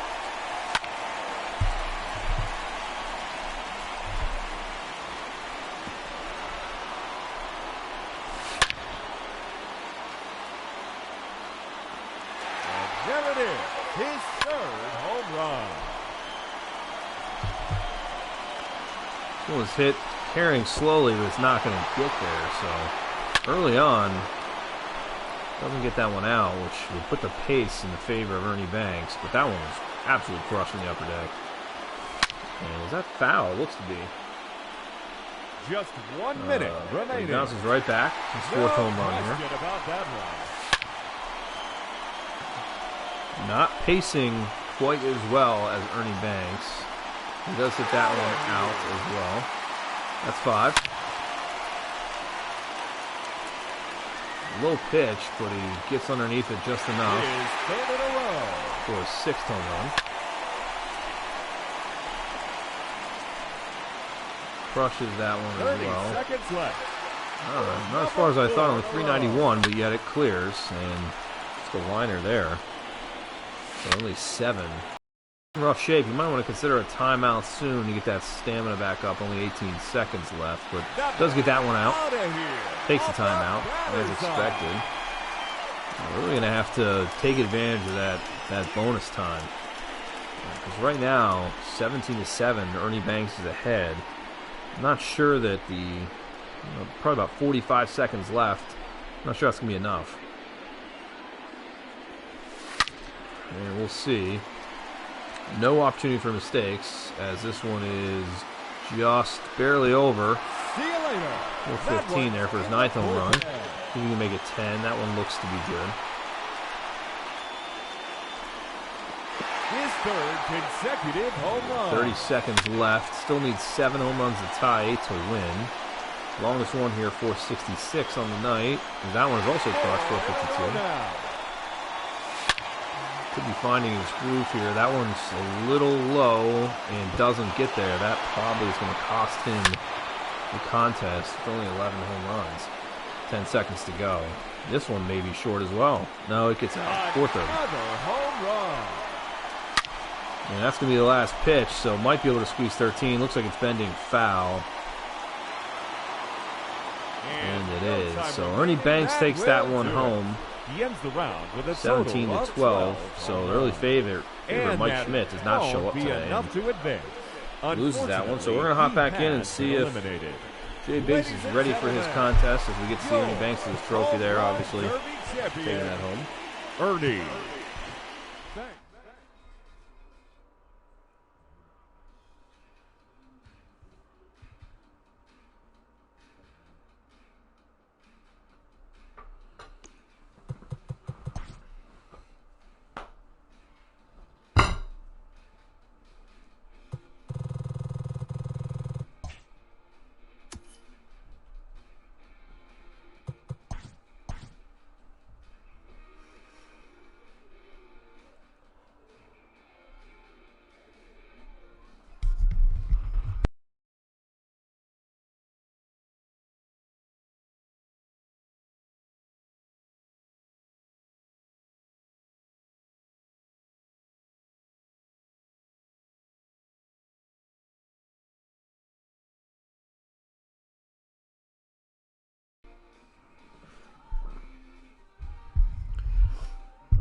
And there it is, his third home run. This one was hit carrying slowly, but it's not going to get there. So early on, doesn't get that one out, which would put the pace in the favor of Ernie Banks, but that one was absolutely crushed in the upper deck. And was that foul? It looks to be. Just 1 minute remaining. He bounces right back. His fourth home run here. About that one. Not pacing quite as well as Ernie Banks. He does hit that one out as well. That's 5. Low pitch, but he gets underneath it just enough for his 6th home run. Crushes that one as well. 30 seconds left. All right, not as far as I thought, only 391, but yet it clears, and just a liner there. So only 7. Rough shape. You might want to consider a timeout soon to get that stamina back up. Only 18 seconds left, but does get that one out. Takes the timeout as expected. We're really going to have to take advantage of that bonus time. Because right now, 17-7, Ernie Banks is ahead. I'm not sure that probably about 45 seconds left. I'm not sure that's going to be enough. And we'll see. No opportunity for mistakes, as this one is just barely over. See you later. 415 there for his 9th home run. Think he can make it 10. That one looks to be good. His 3rd consecutive home run. 30 seconds left. Still needs 7 home runs to tie to win. Longest one here, 466 on the night. And that one is also crushed, 452. Could be finding his groove here. That one's a little low and doesn't get there. That probably is going to cost him the contest. It's only 11 home runs. 10 seconds to go. This one may be short as well. No, it gets out. 430. Home run. And that's going to be the last pitch, so might be able to squeeze 13. Looks like it's bending foul. And it is. So Ernie Banks takes that one home. He ends the round with a 17-12. So the early favorite Favorite Mike Schmidt does not show up today. Enough to advance. Loses that one, so we're going to hop back in and see if Jay Biggs is ready for his contest, as we get to see Ernie Banks' trophy there, obviously, taking that home. Ernie.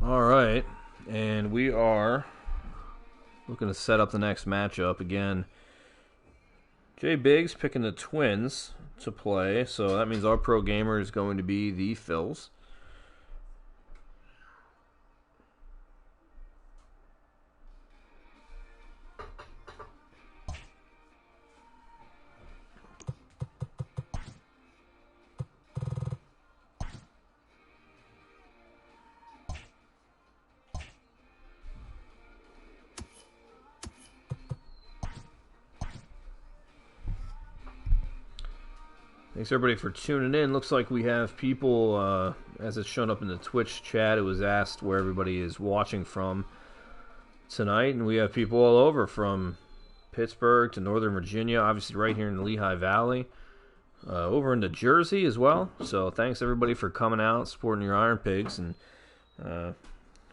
All right, and we are looking to set up the next matchup again. Jay Biggs picking the Twins to play, so that means our pro gamer is going to be the Phils. Thanks everybody for tuning in. Looks like we have people, as it's shown up in the Twitch chat, it was asked where everybody is watching from tonight, and we have people all over, from Pittsburgh to Northern Virginia, obviously right here in the Lehigh Valley, over into Jersey as well. So thanks everybody for coming out, supporting your IronPigs, and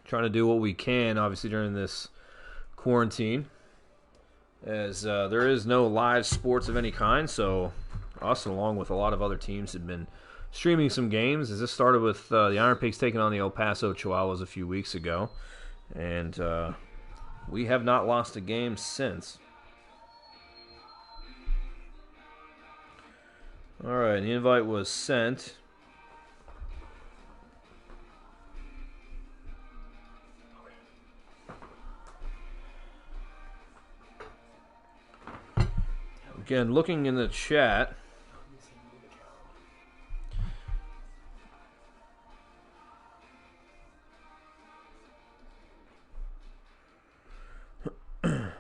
trying to do what we can, obviously, during this quarantine, as there is no live sports of any kind, so us, along with a lot of other teams, have been streaming some games, as this started with the IronPigs taking on the El Paso Chihuahuas a few weeks ago, and we have not lost a game since. Alright, the invite was sent. Again, looking in the chat, and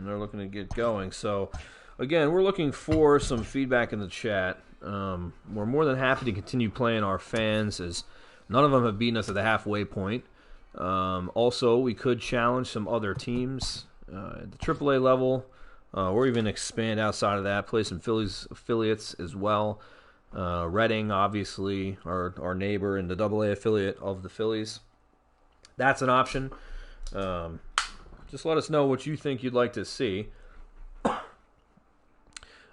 they're looking to get going. So, again, we're looking for some feedback in the chat. We're more than happy to continue playing our fans, as none of them have beaten us at the halfway point. Also, we could challenge some other teams at the AAA level, or even expand outside of that, play some Phillies affiliates as well. Reading, obviously, our neighbor and the AA affiliate of the Phillies. That's an option. Just let us know what you think you'd like to see.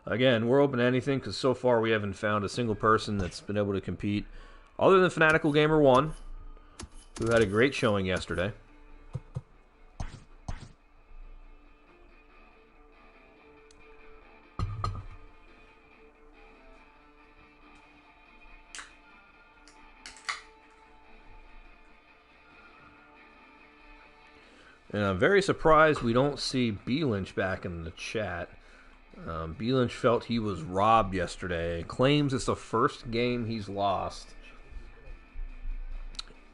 Again, we're open to anything, because so far we haven't found a single person that's been able to compete, other than Fanatical Gamer 1, who had a great showing yesterday. And I'm very surprised we don't see B. Lynch back in the chat. B. Lynch felt he was robbed yesterday. Claims it's the first game he's lost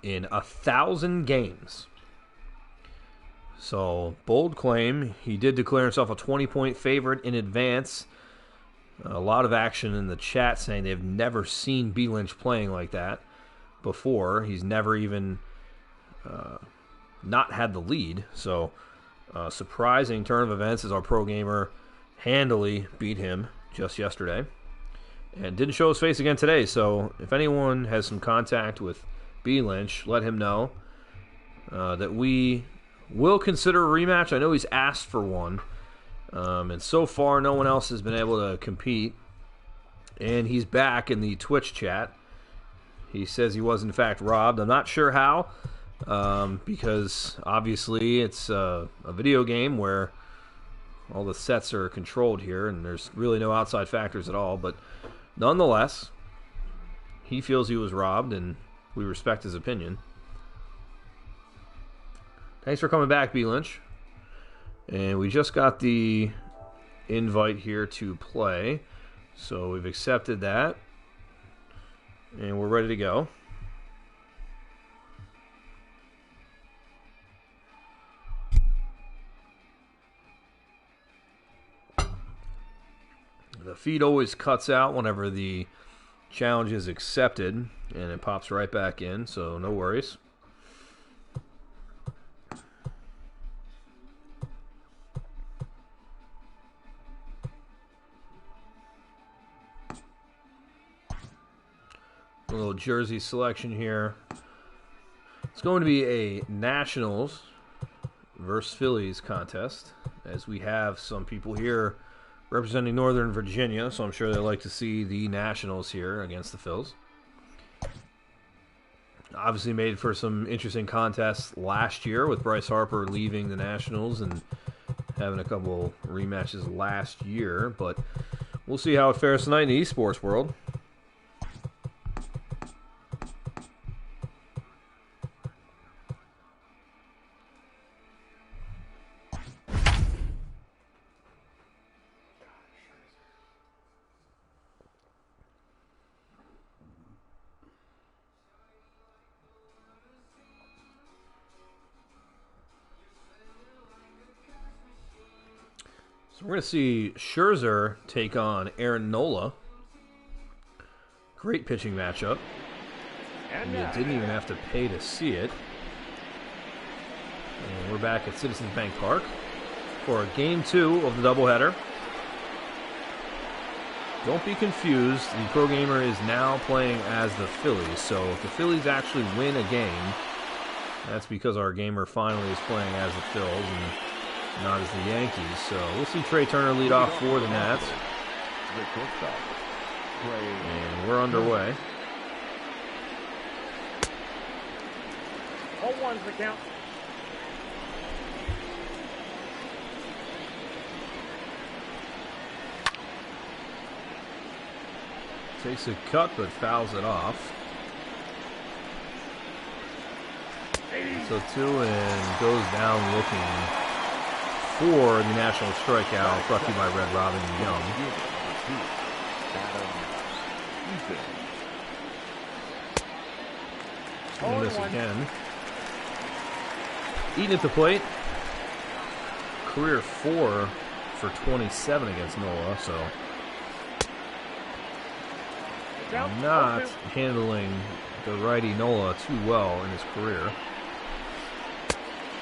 in 1,000 games. So, bold claim. He did declare himself a 20-point favorite in advance. A lot of action in the chat saying they've never seen B. Lynch playing like that before. He's never even not had the lead. So, surprising turn of events as our pro gamer handily beat him just yesterday. And didn't show his face again today. So, if anyone has some contact with B. Lynch, let him know that we will consider a rematch. I know he's asked for one. And so far, no one else has been able to compete. And he's back in the Twitch chat. He says he was, in fact, robbed. I'm not sure how. because obviously it's a video game where all the sets are controlled here, and there's really no outside factors at all. But nonetheless, he feels he was robbed, and we respect his opinion. Thanks for coming back, B. Lynch. And we just got the invite here to play, so we've accepted that, and we're ready to go. The feed always cuts out whenever the challenge is accepted, and it pops right back in, so no worries. A little jersey selection here. It's going to be a Nationals versus Phillies contest, as we have some people here representing Northern Virginia, so I'm sure they like to see the Nationals here against the Phils. Obviously made for some interesting contests last year with Bryce Harper leaving the Nationals and having a couple rematches last year, but we'll see how it fares tonight in the esports world. We're going to see Scherzer take on Aaron Nola. Great pitching matchup. And you didn't even have to pay to see it. And we're back at Citizens Bank Park for Game 2 of the doubleheader. Don't be confused. The pro gamer is now playing as the Phillies. So if the Phillies actually win a game, that's because our gamer finally is playing as the Phils and not as the Yankees. So we'll see Trey Turner lead off for the Nats. And we're underway. 0-1's the count. Takes a cut but fouls it off. So 2 and goes down looking for the national strikeout, brought to you by Red Robin Young. And this again. Eaton at the plate. Career 4 for 27 against Nola, so not handling the righty Nola too well in his career.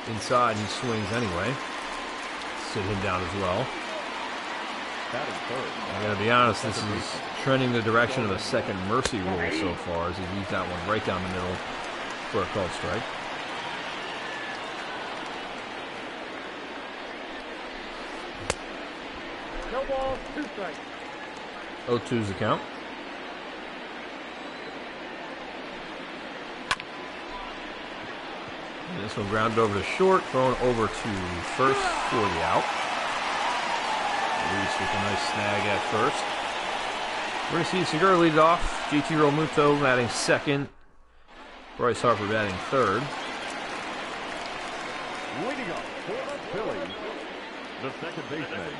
Inside, he swings anyway. Sit him down as well. I gotta be honest, this is trending the direction of a second mercy rule so far, as he leaves that one right down the middle for a called strike. No balls, 2 strikes. 0-2's the count. And this one grounded over to short, thrown over to first for the out. Luis with a nice snag at first. We're going to see Segura lead it off. JT Realmuto batting second. Bryce Harper batting third. Leading up for the Phillies, the second baseman,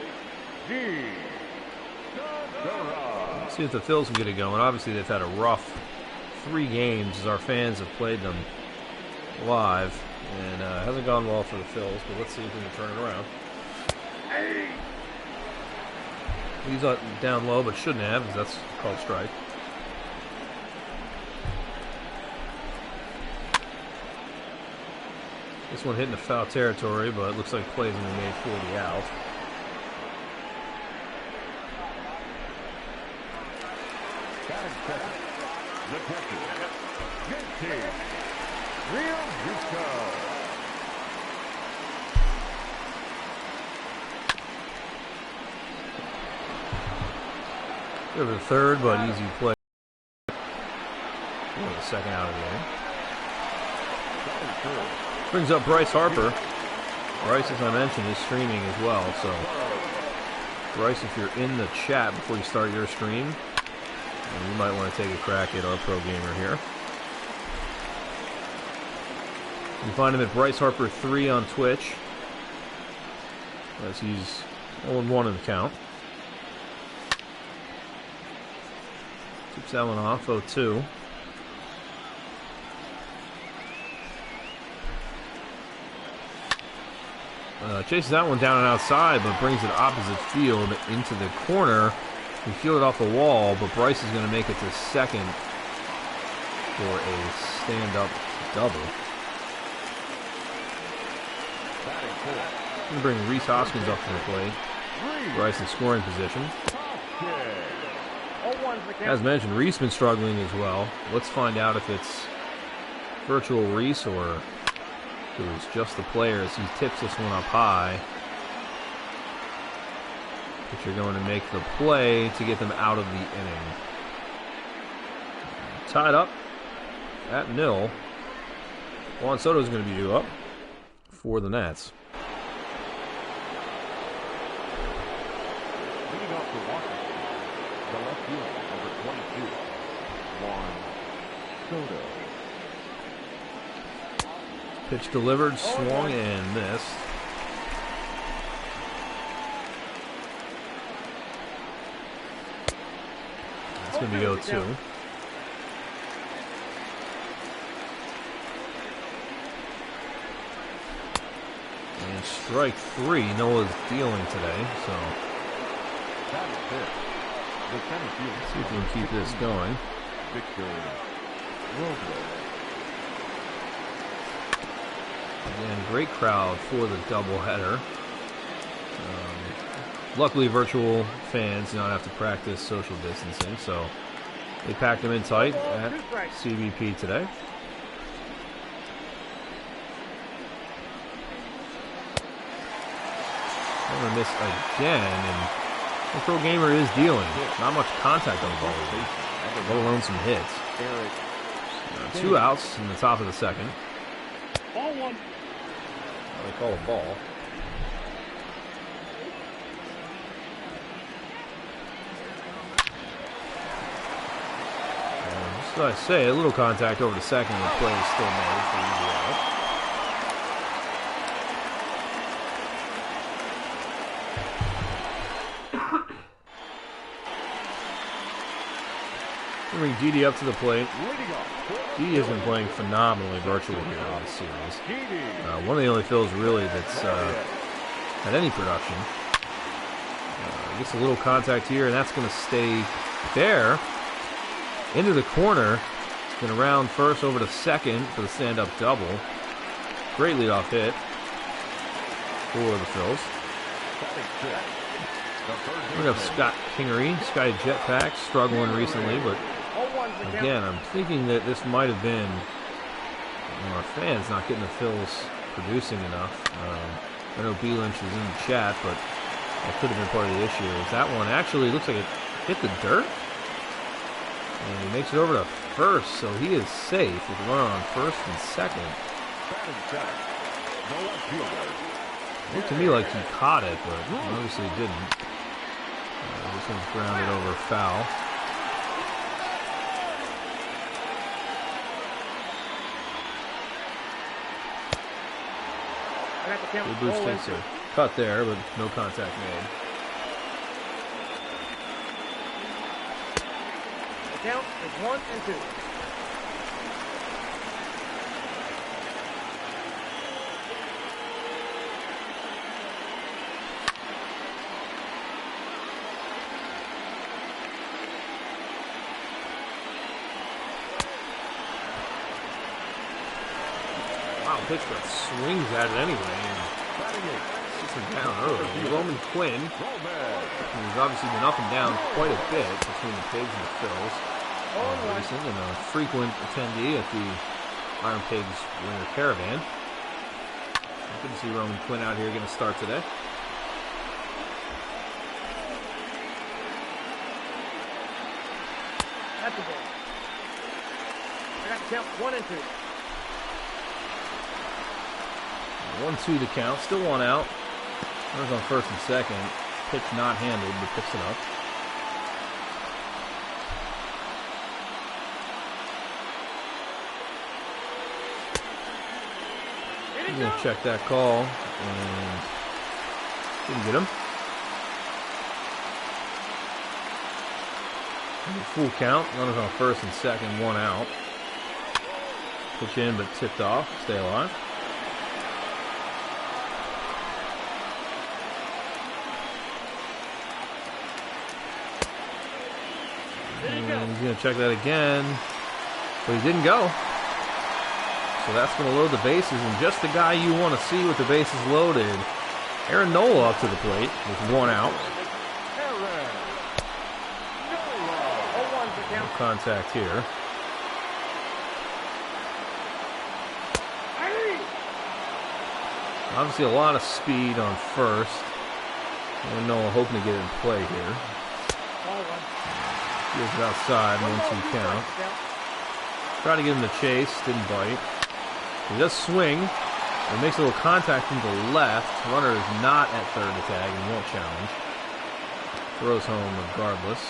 Let's see if the Phils can get it going. Obviously, they've had a rough 3 games as our fans have played them live, and it hasn't gone well for the Phils, but let's see if we can turn it around. He's down low, but shouldn't have, because that's called strike. This one hitting the foul territory, but it looks like plays going to be made for the out. the catcher, Yankees, Realmuto. Go to the third, but easy play. The second out of the game. Brings up Bryce Harper. Bryce, as I mentioned, is streaming as well. So, Bryce, if you're in the chat before you start your stream, you might want to take a crack at our pro gamer here. You can find him at Bryce Harper 3 on Twitch, as he's 0-1 in the count. Keeps that one off, 0-2. Chases that one down and outside, but brings it opposite field into the corner. He fielded off the wall, but Bryce is going to make it to second for a stand-up double. Going to bring Reese Hoskins up to the plate. Bryce in scoring position. As mentioned, Reese been struggling as well. Let's find out if it's virtual Reese or if it was just the player as he tips this one up high. But you're going to make the play to get them out of the inning. Tied up at 0. Juan Soto's going to be due up for the Nats. Leading off for Washington, the left fielder, number 22, Juan Soto. Pitch delivered, swung, and missed. It's going to be 0-2. And strike 3. Noah's dealing today, so let's see if we can keep this going. Again, great crowd for the doubleheader. Luckily, virtual fans do not have to practice social distancing, so they packed them in tight at CBP today. I'm going to miss again, and the pro gamer is dealing. Not much contact on the ball, let alone some hits. 2 outs in the top of the second. Ball 1. They call a ball. Just as I say, a little contact over the second, the play is still made for easy out. Bring Didi up to the plate. Didi has been playing phenomenally virtually here in this series. One of the only Phillies really that's had any production. Gets a little contact here, and that's going to stay there. Into the corner. It's going to round first over to second for the stand-up double. Great leadoff hit for the Phillies. Bring up Scott Kingery. Sky Jetpack struggling recently, but again, I'm thinking that this might have been our fans not getting the Phillies producing enough. I know B. Lynch is in the chat, but that could have been part of the issue. That one actually looks like it hit the dirt. And he makes it over to first, so he is safe with a runner on first and second. It looked to me like he caught it, but obviously he didn't. This one's grounded over foul. The Boots takes a cut there, but no contact made. The count is 1 and 2. Wow, pitch that swings at it anyway. Sits him down early. Roman Quinn, who's obviously been up and down quite a bit between the Pigs and the Phils. Recent and a frequent attendee at the IronPigs Winter Caravan. Good to see Roman Quinn out here getting a start today. That's a ball. I got to count 1 and 2. 1-2 the count. Still one out. Runners on first and second. Pitch not handled, but picks it up. I'm going to check that call. And didn't get him. Full count. Runners on first and second. One out. Pitch in, but tipped off. Stay alive. And he's going to check that again, but he didn't go. So that's going to load the bases, and just the guy you want to see with the bases loaded. Aaron Nola up to the plate with one out. No contact here. Obviously a lot of speed on first. Aaron Nola hoping to get it in play here. Gives it outside, 1-2 count. Try to get him to chase, didn't bite. He does swing, and makes a little contact from the left. Runner is not at third to tag and won't challenge. Throws home regardless.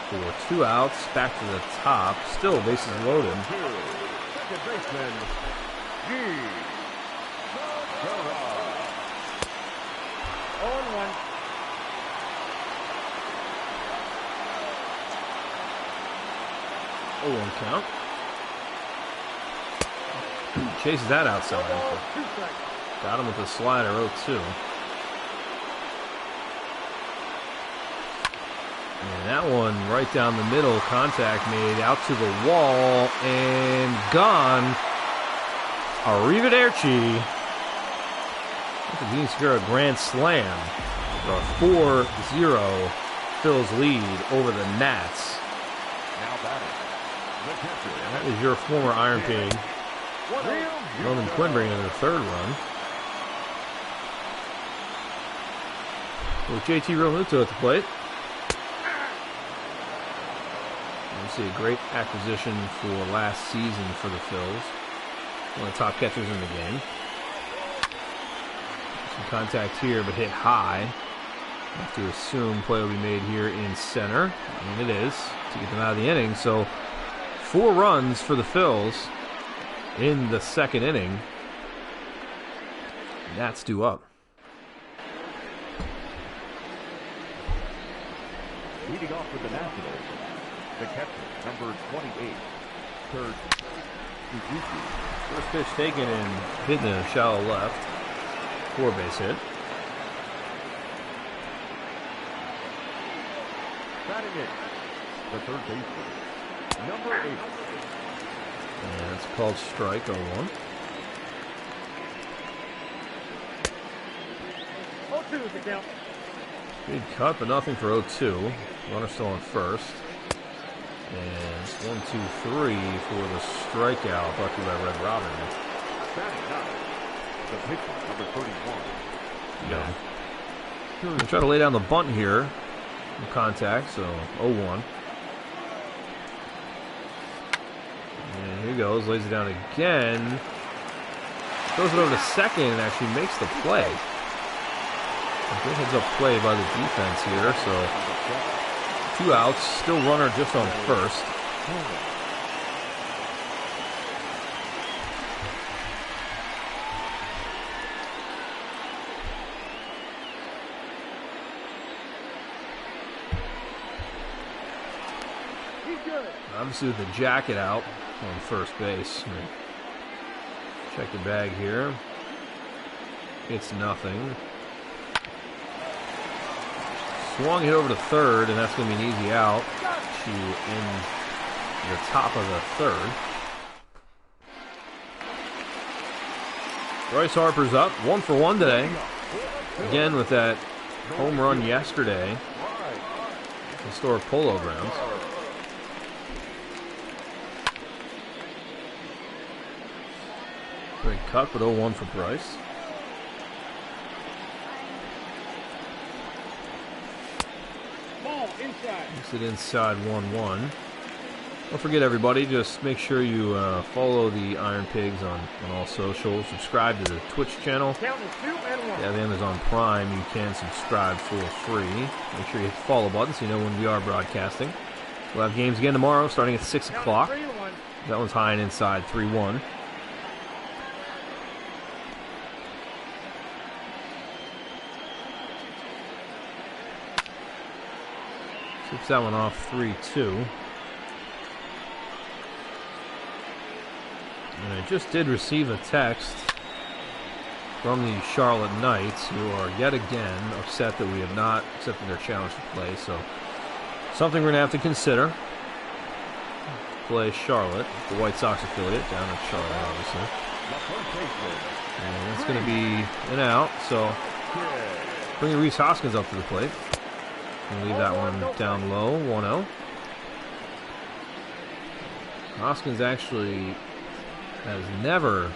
For 2 outs, back to the top. Still bases loaded. Second baseman, G. 0-1. One count. Chases that outside. Got him with the slider, 0-2. And that one right down the middle, contact made out to the wall and gone. Arrivederci. Dean Segura grand slam for a 4-0 Phillies lead over the Nats. Now batting. That is your former Iron Pig, Roman Quinn, bringing in their third run. With JT Realmuto at the plate. Obviously a great acquisition for last season for the Phils. One of the top catchers in the game. Some contact here, but hit high. Have to assume play will be made here in center. And it is, to get them out of the inning. So 4 runs for the Phils in the second inning. Nats due up. Leading off with the Nationals, the catcher, number 28, third, Suzuki. First pitch taken and hit in the shallow left. 4-base hit. Batting in, the third baseman, number 8. And it's called strike, 0-1. 0-2 is the count. Big cut, but nothing for 0-2. Runner still on first. And it's 1-2-3 for the strikeout, lucky by Red Robin. Batting ninth, the pitcher, number 31. Yeah. Gonna try to lay down the bunt here. No contact, so 0-1. And here he goes, lays it down again. Throws it over to second and actually makes the play. A good heads up play by the defense here, so 2 outs, still runner just on first. Obviously with the jacket out on first base. Check the bag here. It's nothing. Swung hit over to third, and that's going to be an easy out to end the top of the third. Bryce Harper's up, 1 for 1 today. Again with that home run yesterday. Historic Polo Grounds. Great cut, but 0-1 for Bryce. Ball inside. Makes it inside 1-1. Don't forget, everybody, just make sure you follow the IronPigs on all socials. Subscribe to the Twitch channel. Count is 2 and 1. Yeah, the Amazon Prime, you can subscribe for free. Make sure you hit the follow button so you know when we are broadcasting. We'll have games again tomorrow starting at 6 o'clock. That one's high and inside, 3-1. Tips that one off 3-2. And I just did receive a text from the Charlotte Knights, who are yet again upset that we have not accepted their challenge to play. So, something we're going to have to consider. Play Charlotte, the White Sox affiliate, down in Charlotte, obviously. And that's going to be an out, so bringing Rhys Hoskins up to the plate. And leave that one down low, 1-0. Hoskins actually has never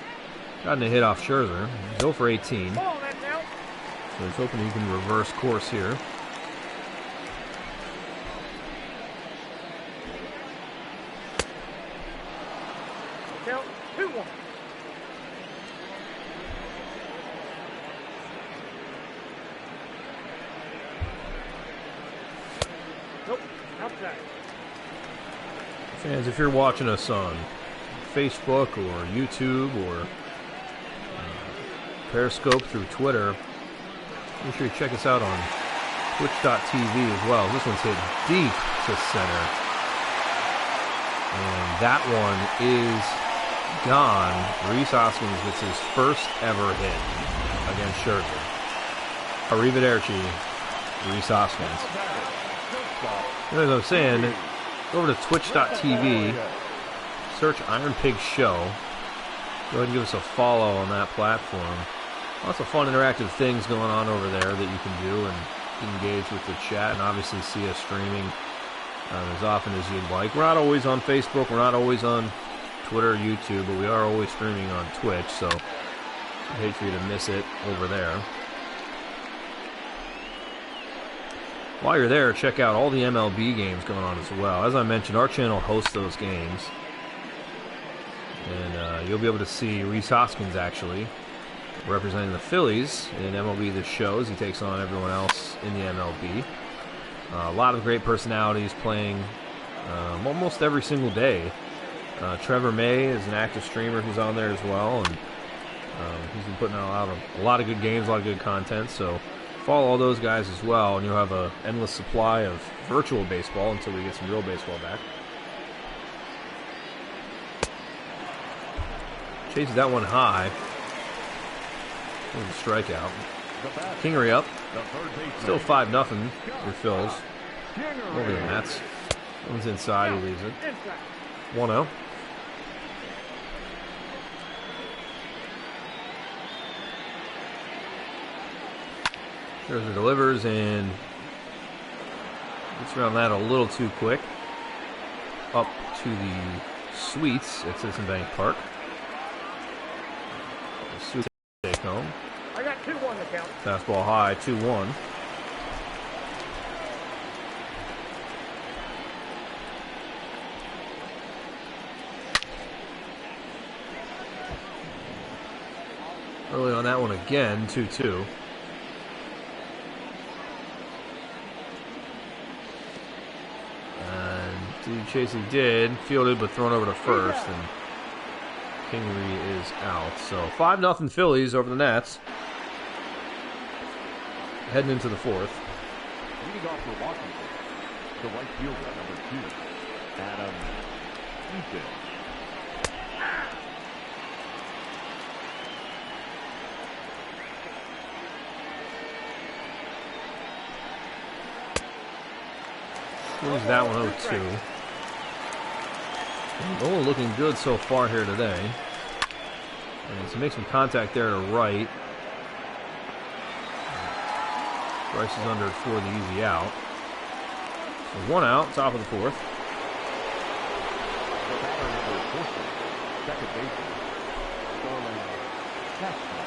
gotten a hit off Scherzer. He's 0 for 18. So he's hoping he can reverse course here. Count 2-1. Nope, outside. Fans, if you're watching us on Facebook or YouTube or Periscope through Twitter, make sure you check us out on twitch.tv as well. This one's hit deep to center. And that one is gone. Rhys Hoskins gets his first ever hit against Scherzer. Arrivederci, Rhys Hoskins. And as I'm saying, go over to twitch.tv, search IronPigs Show. Go ahead and give us a follow on that platform. Lots of fun interactive things going on over there that you can do and engage with the chat and obviously see us streaming as often as you'd like. We're not always on Facebook, we're not always on Twitter or YouTube, but we are always streaming on Twitch, so I'd hate for you to miss it over there. While you're there, check out all the MLB games going on as well. As I mentioned, our channel hosts those games. And you'll be able to see Rhys Hoskins actually representing the Phillies in MLB The Shows. He takes on everyone else in the MLB. A lot of great personalities playing almost every single day. Trevor May is an active streamer who's on there as well, and he's been putting out a lot of good games, a lot of good content. So follow all those guys as well, and you'll have an endless supply of virtual baseball until we get some real baseball back. Chases that one high. There's a strikeout. Kingery up. Still 5-0 for Phillies. Over the Mets. One's inside, he leaves it. 1-0. Scherzer delivers and gets around that a little too quick. Up to the suites at Citizen Bank Park. Take home. I got 2-1 to count. Fastball high, 2-1. Early on that one again, 2-2. And did he chase? He did. Fielded, but thrown over to first. And Kingery is out. So 5-0 Phillies over the Nats. Heading into the fourth. Leading off for Washington, the right fielder, number 2, Adam Eaton. Lose that one 0-2. Oh, looking good so far here today. And to make some contact there to right. Bryce is under for the easy out. So 1 out, top of the fourth. The batter number 50, second baseman, Sterling Castro.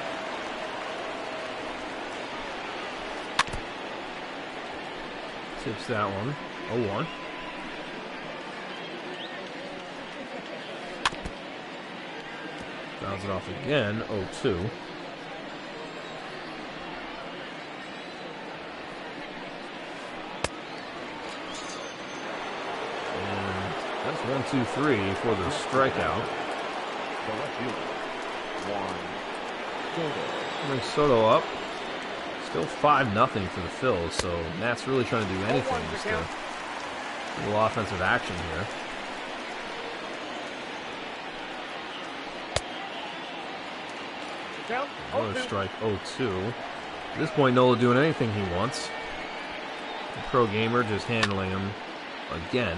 Tips that one. 0-1. Fouls it off again, 0-2. And that's 1-2-3 for the strikeout. The left fielder, Juan Soto. Brings Soto up. Still 5-0 for the Phils, so Matt's really trying to do anything just to a little offensive action here. Another strike, 0-2. At this point, Nola doing anything he wants. The pro gamer just handling him again.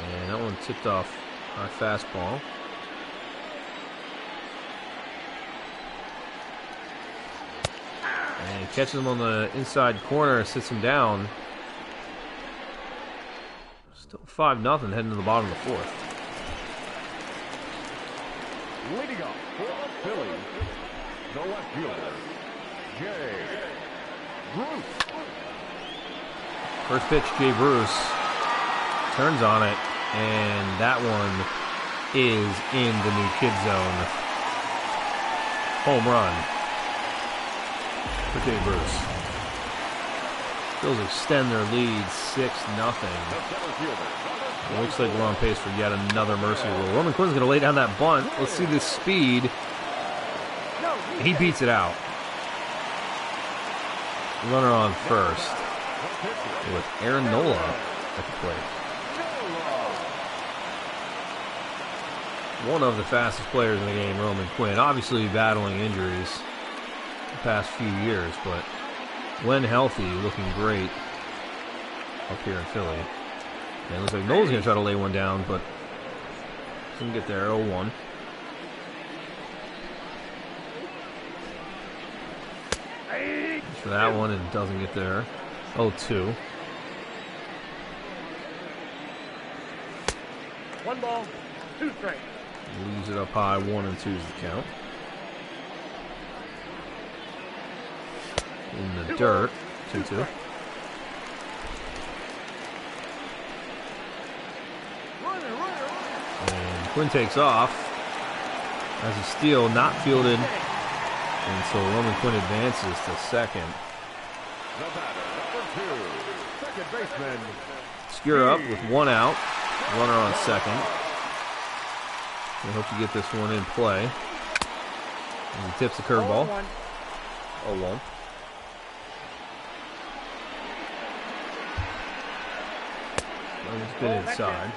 And that one tipped off our fastball. And he catches him on the inside corner, sits him down. Still 5-0 heading to the bottom of the fourth. Leading off for the Phillies, the left fielder, Jay Bruce. First pitch, Jay Bruce turns on it, and that one is in the new kid zone. Home run for Jay Bruce. Phils extend their lead 6-0. It looks like we're on pace for yet another mercy rule. Roman Quinn's going to lay down that bunt. Let's see the speed. He beats it out. Runner on first with Aaron Nola at the plate. One of the fastest players in the game, Roman Quinn. Obviously battling injuries the past few years, but when healthy, looking great up here in Philly. And it looks like Nola's going to try to lay one down, but doesn't get there. 0-1. For that one, and doesn't get there. 0-2. 1 ball, 2 strikes. Leaves it up high. 1-2 is the count. In the dirt. 2-2. And Quinn takes off. As a steal, not fielded. And so Roman Quinn advances to second. The batter, number 2, second baseman. Skewer up with 1 out. Runner on second. We hope to get this one in play. And he tips the curveball. 0-1. It's been inside.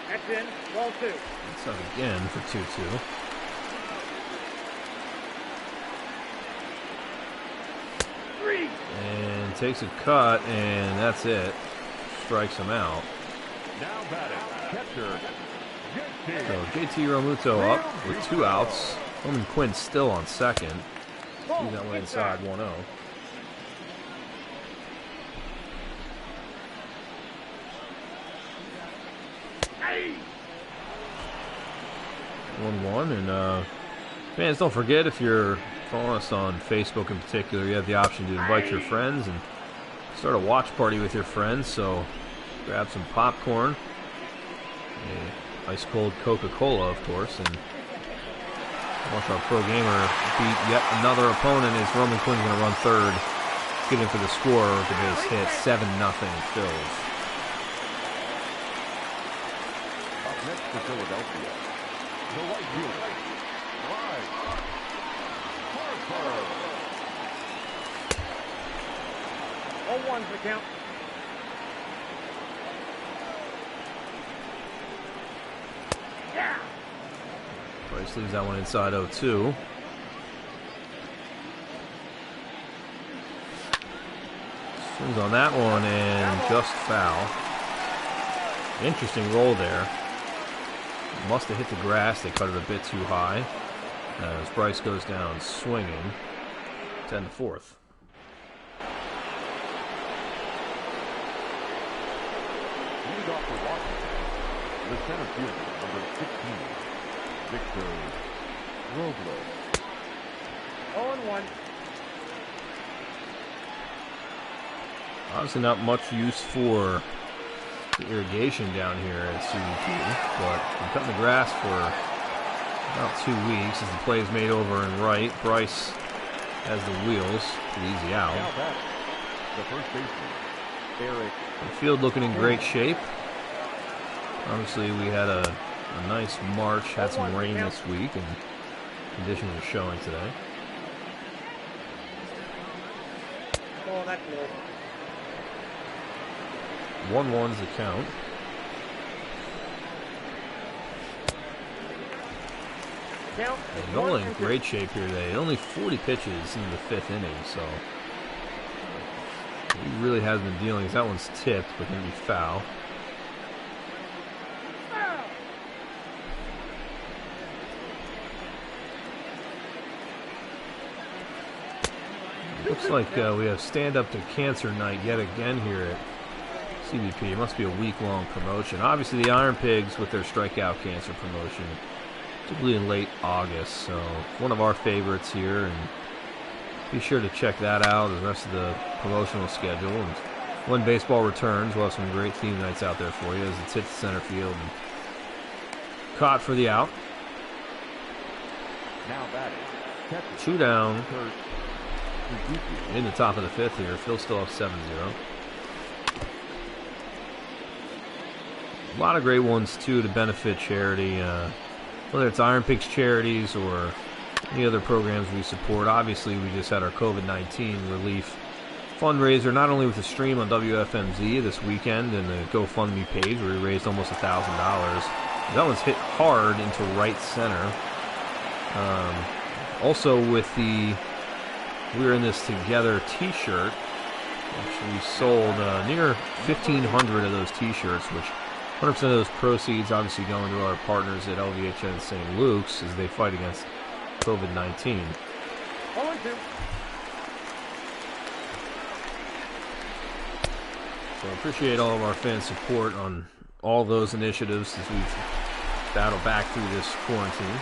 That's in, ball 2. It's up again for 2-2. And takes a cut, and that's it. Strikes him out. Now batting, catcher, JT. So JT Realmuto up with 2 outs. Roman Quinn still on second. Leave that one inside 1-0. Hey! 1-1, and fans, don't forget, if you're following us on Facebook in particular, you have the option to invite your friends and start a watch party with your friends. So grab some popcorn, a ice cold Coca-Cola, of course, and watch our pro gamer beat yet another opponent as Roman Quinn's going to run third, get in for the score with the base hit. 7-0 Phils. Up next for Philadelphia, the right fielder, Bryce Harper. 0-1's the count. Yeah! Bryce leaves that one inside 0-2. Swings on that one and just foul. Interesting roll there. Must have hit the grass. They cut it a bit too high. As Bryce goes down swinging. 10 to 4th. Leadoff for Washington, the center fielder, number 16, Victor Robles. 0-1. Obviously not much use for the irrigation down here at CBP, but I'm cutting the grass for about 2 weeks as the play is made over and right. Bryce has the wheels, pretty easy out. Now batting, the first baseman, Eric. The field looking in great shape. Obviously we had a nice March, had some rain this week, and conditions are showing today. Oh, that's low. 1-1's the count. Count. And Nolan in great shape here today. Only 40 pitches in the 5th inning, so he really has been dealing. That one's tipped, but going to be foul. Looks like we have Stand Up to Cancer Night yet again here at CBP. It must be a week-long promotion. Obviously, the IronPigs with their strikeout cancer promotion, typically in late August. So one of our favorites here, and be sure to check that out. The rest of the promotional schedule, and when baseball returns, we'll have some great theme nights out there for you as it's hit the center field and caught for the out. Now batting, catcher, 2 down Kurt Suzuki. in the top of the 5th here. Phil's still up 7-0. A lot of great ones too to benefit charity, whether it's IronPigs charities or any other programs we support. Obviously, we just had our COVID-19 relief fundraiser, not only with the stream on WFMZ this weekend and the GoFundMe page where we raised almost $1,000. That one's hit hard into right center. Also with the We're in This Together t-shirt, which we sold near 1,500 of those t-shirts, which 100% of those proceeds obviously going to our partners at LVHN St. Luke's as they fight against COVID-19. 0-2. So I appreciate all of our fan support on all those initiatives as we battle back through this quarantine.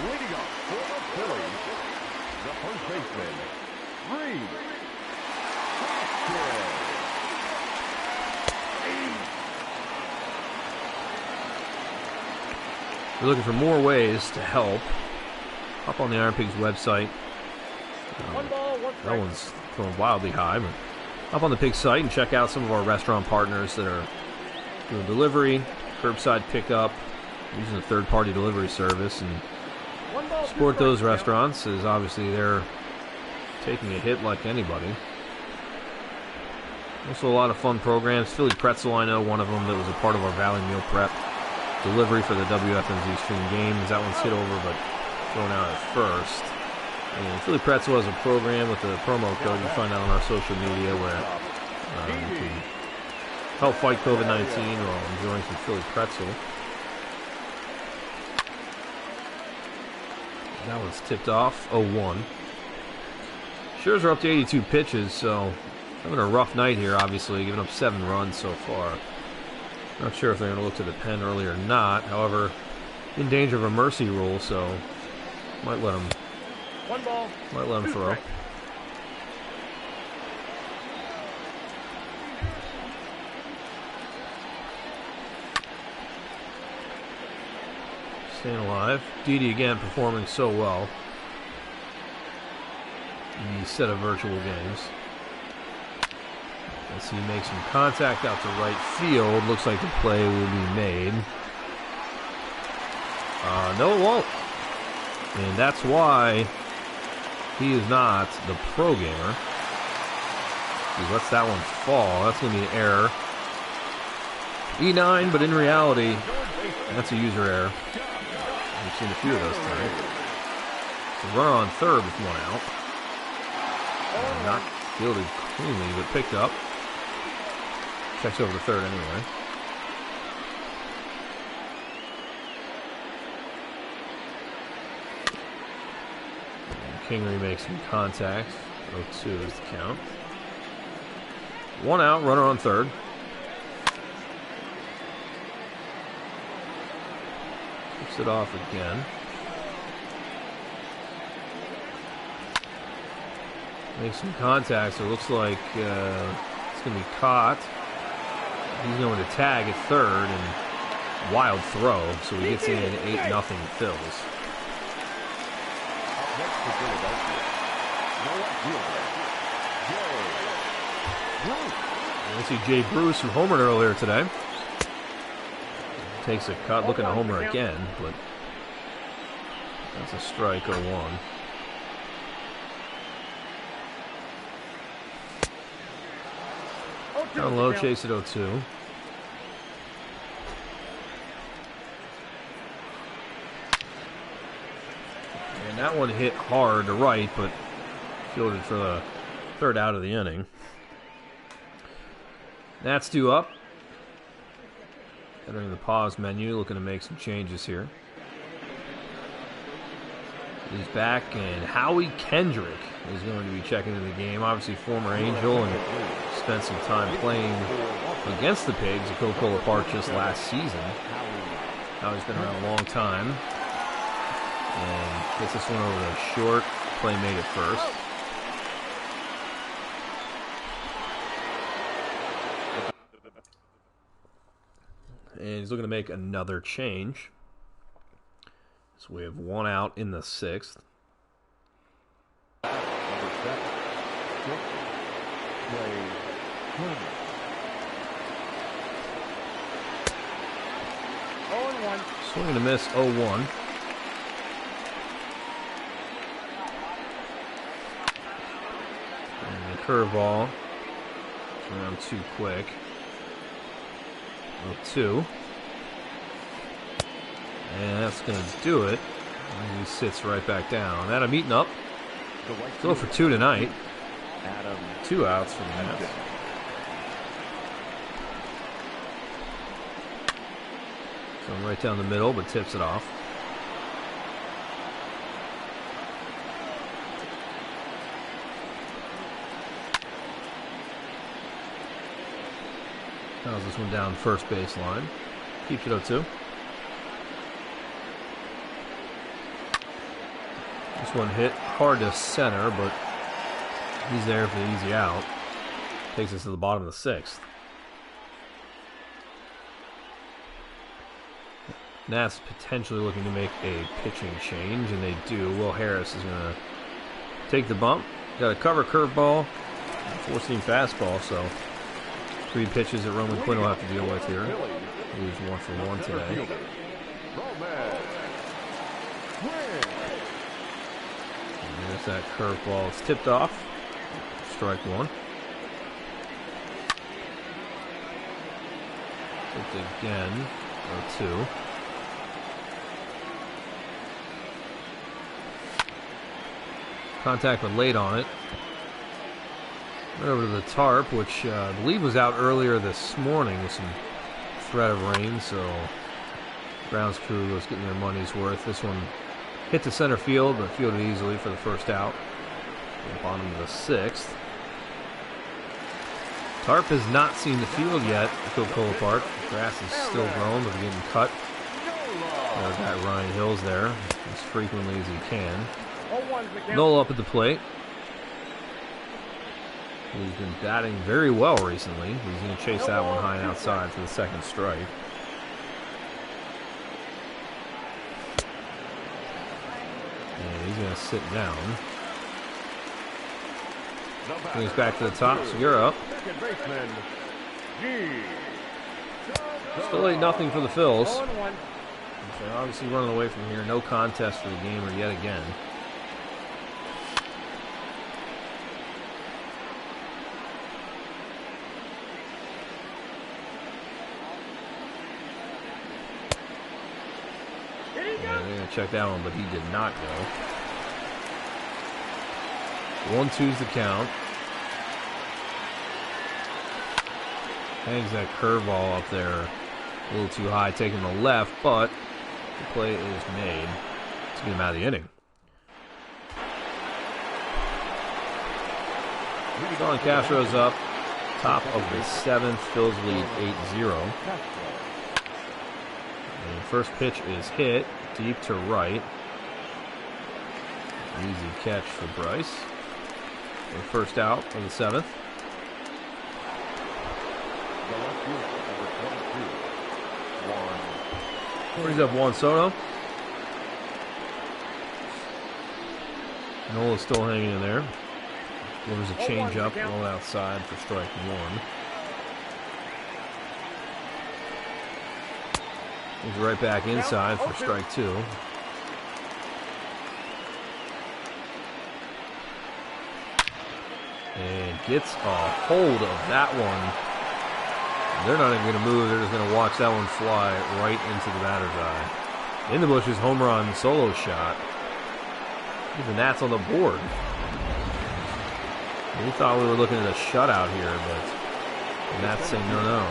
Leading off for the Phillies, the first baseman, Reed. If you're looking for more ways to help, hop on the IronPigs website. 1 ball, 1 strike. That one's going wildly high, but hop on the Pig site and check out some of our restaurant partners that are doing delivery, curbside pickup, using a third-party delivery service, and 1 ball, 2 support those strikes. restaurants as obviously they're taking a hit like anybody. Also a lot of fun programs. Philly Pretzel, I know, one of them that was a part of our Valley Meal Prep delivery for the WFMZ stream games. That one's hit over but thrown out at first. And Philly Pretzel has a program with a promo code you find out on our social media where you can help fight COVID-19 while enjoying some Philly Pretzel. That one's tipped off, 0-1. Shears are up to 82 pitches, so having a rough night here, obviously, giving up 7 runs so far. Not sure if they're going to look to the pen early or not. However, in danger of a mercy rule, so might let them 1 ball, 2 throw. strikes. Staying alive. Didi again performing so well in these set of virtual games. As he makes some contact out to right field. Looks like the play will be made. No, it won't. And that's why he is not the pro gamer. He lets that one fall. That's going to be an error. E9, but in reality, that's a user error. We've seen a few of those tonight. So runner on third with 1 out. Not fielded cleanly, but picked up. Checks over to third anyway. And Kingery makes some contact. 0-2 is the count. 1 out, runner on third. Kicks it off again. Makes some contact, so it looks like it's going to be caught. He's going to tag at third, and wild throw, so he gets in 8-0 Phillies. Next to Philadelphia. You see Jay Bruce, who homered earlier today. Takes a cut, looking to homer again, but that's a strike, 0-1. Down low, chase at 0-2. And that one hit hard to right, but fielded for the third out of the inning. Nats due up. Entering the pause menu, looking to make some changes here. He's back, and Howie Kendrick is going to be checking into the game. Obviously, former Angel, and spent some time playing against the Pigs at Coca-Cola Park just last season. Howie's been around a long time. And gets this one over the short. Play made at first. And he's looking to make another change. So we have one out in the 6th. Number 7. Play. 0-1. Swing and a miss, 0-1. And the curveball. Around too quick. 0-2. And that's going to do it. And he sits right back down. Adam Eaton up. Go for 2 tonight. 2 outs from the Nats. So right down the middle, but tips it off. Fouls this one down first baseline. Keeps it 0-2. This one hit hard to center, but he's there for the easy out. Takes us to the bottom of the 6th. Nats potentially looking to make a pitching change, and they do. Will Harris is going to take the bump. Got a cover curveball, 4-seam fastball, so 3 pitches that Roman Quinn will have to deal with here. He was 1 for 1 today. And there's that curveball. It's tipped off. Strike 1. Tipped again. 0-2. Contact but late on it. Right over to the tarp, which I believe was out earlier this morning with some threat of rain, so Browns crew was getting their money's worth. This one hit to center field, but fielded easily for the first out. At the bottom of the 6th. Tarp has not seen the field yet at Coca-Cola Park. The grass is still growing, but getting cut. There's that Ryan Hills there as frequently as he can. Nola up at the plate. He's been batting very well recently. He's going to chase that one high and outside for the 2nd strike. And he's going to sit down. Brings back to the top, so you're up. Still 8-0 for the Phils. So they're obviously running away from here. No contest for the gamer yet again. Yeah, they're going to check that one, but he did not go. 1-2's the count. Hangs that curveball up there a little too high, taking the left, but the play is made to get him out of the inning. Colin Castro's up, top of the 7th. Phillies lead 8-0. And first pitch is hit deep to right. Easy catch for Bryce. The first out of the 7th. The left fielder, number 22, Brings up Juan Soto. Nola's still hanging in there. Delivers a changeup, low outside for strike 1. He's right back inside for strike 2. And gets a hold of that one. They're not even going to move. They're just going to watch that one fly right into the batter's eye. In the bushes, home run, solo shot. Even that's on the board. We thought we were looking at a shutout here, but Matt's saying no.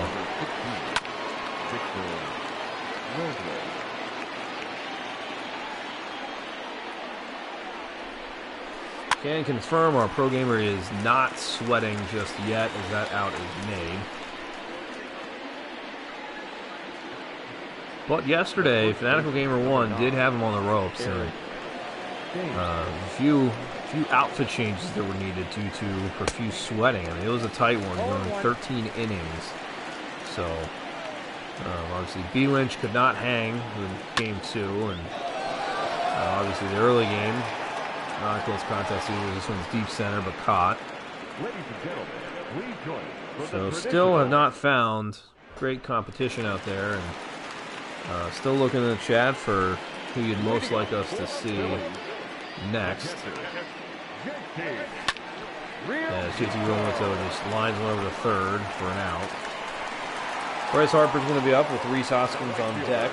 Can confirm our pro gamer is not sweating just yet as that out is made. But yesterday, Fanatical Gamer 1 did have him on the ropes, and a few outfit changes that were needed due to profuse sweating. I mean, it was a tight one, going 13 innings. So, obviously, B. Lynch could not hang with Game 2, and obviously the early game, not a close contest either. This one's deep center, but caught. So, still have not found great competition out there, and still looking in the chat for who you'd most like us to see next. As JT Realmuto just lines one over to third for an out. Bryce Harper's going to be up with Reese Hoskins on deck.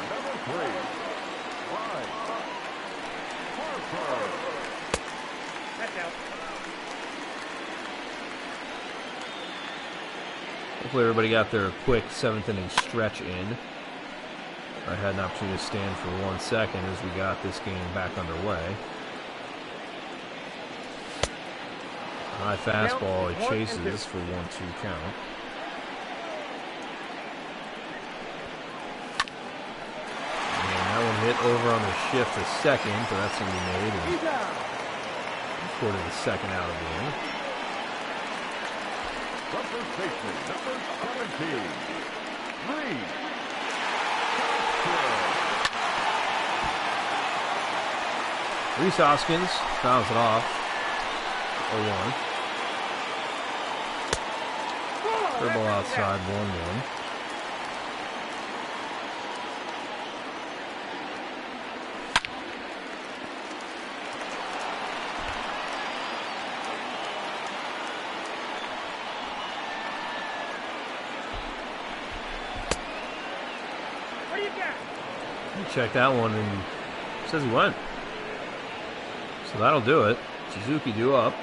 Hopefully everybody got their quick 7th inning stretch in. I had an opportunity to stand for 1 second as we got this game back underway. High fastball, he chases for 1-2 count. And that one hit over on the shift to second, but that's going to be made. And recorded the second out of the inning. First baseman, number 17, Reese Hoskins fouls it off. 0-1. Curveball outside, 1-1. What do you got? Check that one, and it says he went. So that'll do it. Suzuki due up.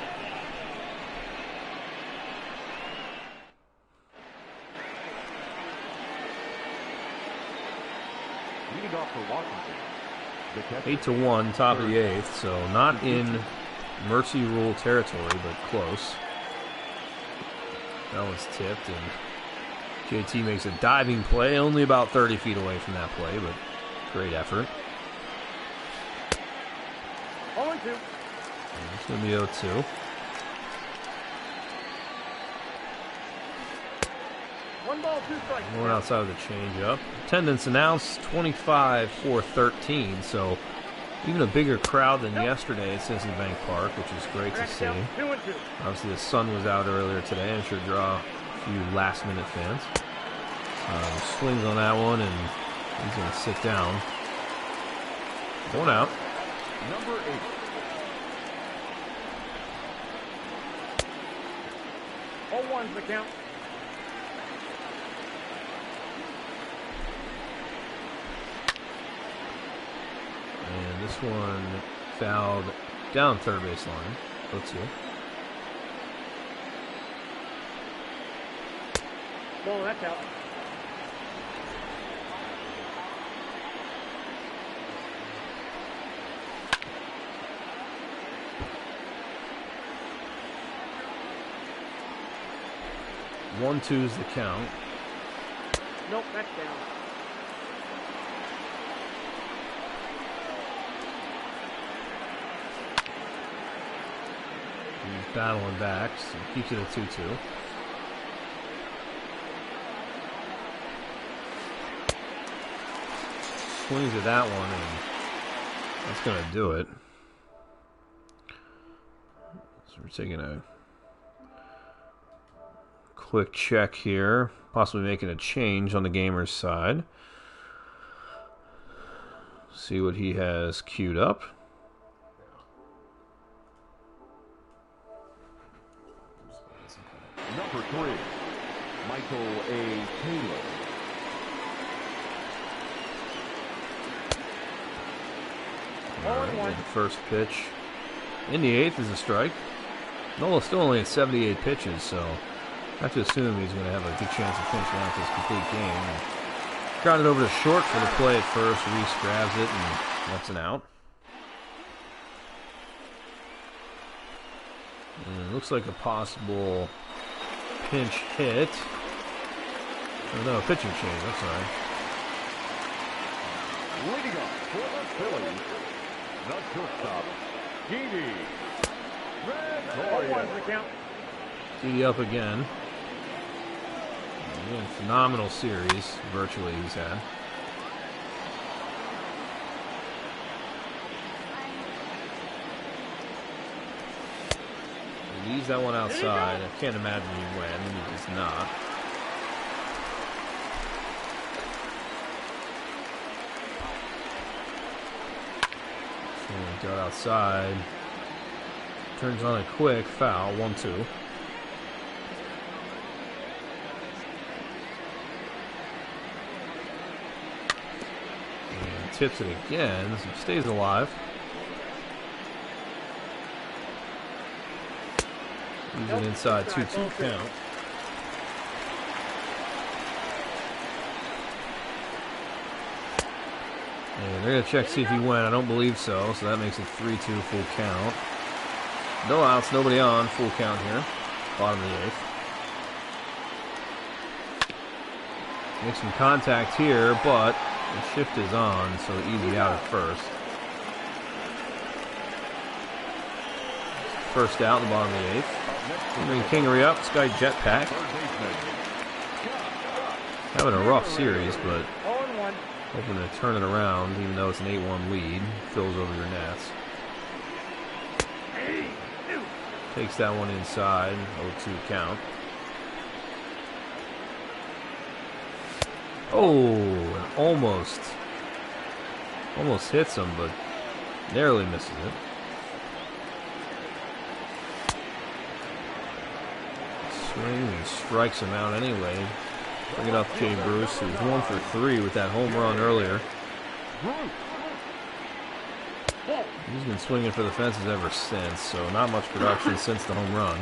leading off for Washington. 8-1, top of the 8th, so not in mercy rule territory, but close. That one's tipped, and JT makes a diving play, only about 30 feet away from that play, but great effort. 0-2. It's going to be 0-2. One ball, 2 strikes. Going outside of the changeup. Attendance announced 25,413, so even a bigger crowd than yesterday at Citizens Bank Park, which is great to see. 2-2. Obviously, the sun was out earlier today. I'm sure draw a few last-minute fans. Swings on that one, and he's going to sit down. 1 out. Number 8. Oh, 1's the count. And this one fouled down third base line. 0-2. Ball, that's out. One, 2's the count. Nope, that's down. battling back, so keeps it at 2-2. Swings at that one, and that's going to do it. So we're taking a quick check here, possibly making a change on the gamer's side. See what he has queued up. Number 3, Michael A. Taylor. Alright, the first pitch in the 8th is a strike. Nola's still only at 78 pitches, so I have to assume he's going to have a good chance of finishing out this complete game. And grounded over to short for the play at first. Reese grabs it, and that's an out. And it looks like a possible pinch hit. Oh, no, a pitching change, I'm sorry. Leading off for the Phillies, the shortstop, Didi. Didi up again. Again, phenomenal series, virtually, he's had. He leaves that one outside. I can't imagine he win. He does not. Dart outside. Turns on a quick foul. 1-2. And tips it again. So he stays alive. He's an inside 2-2 count. And they're going to check to see if he went. I don't believe so, so that makes it 3-2 full count. No outs, nobody on, full count here. Bottom of the 8th. Makes some contact here, but the shift is on, so easy out at first. First out in the bottom of the 8th. Bring Kingery up, this guy jetpack. Having a rough series, but hoping to turn it around, even though it's an 8-1 lead. Fills over your nets. Takes that one inside. 0-2 count. Oh, and almost hits him, but narrowly misses it. Swings and strikes him out anyway. Bring it up, Jay Bruce, who's 1 for 3 with that home run earlier. He's been swinging for the fences ever since, so not much production since the home run.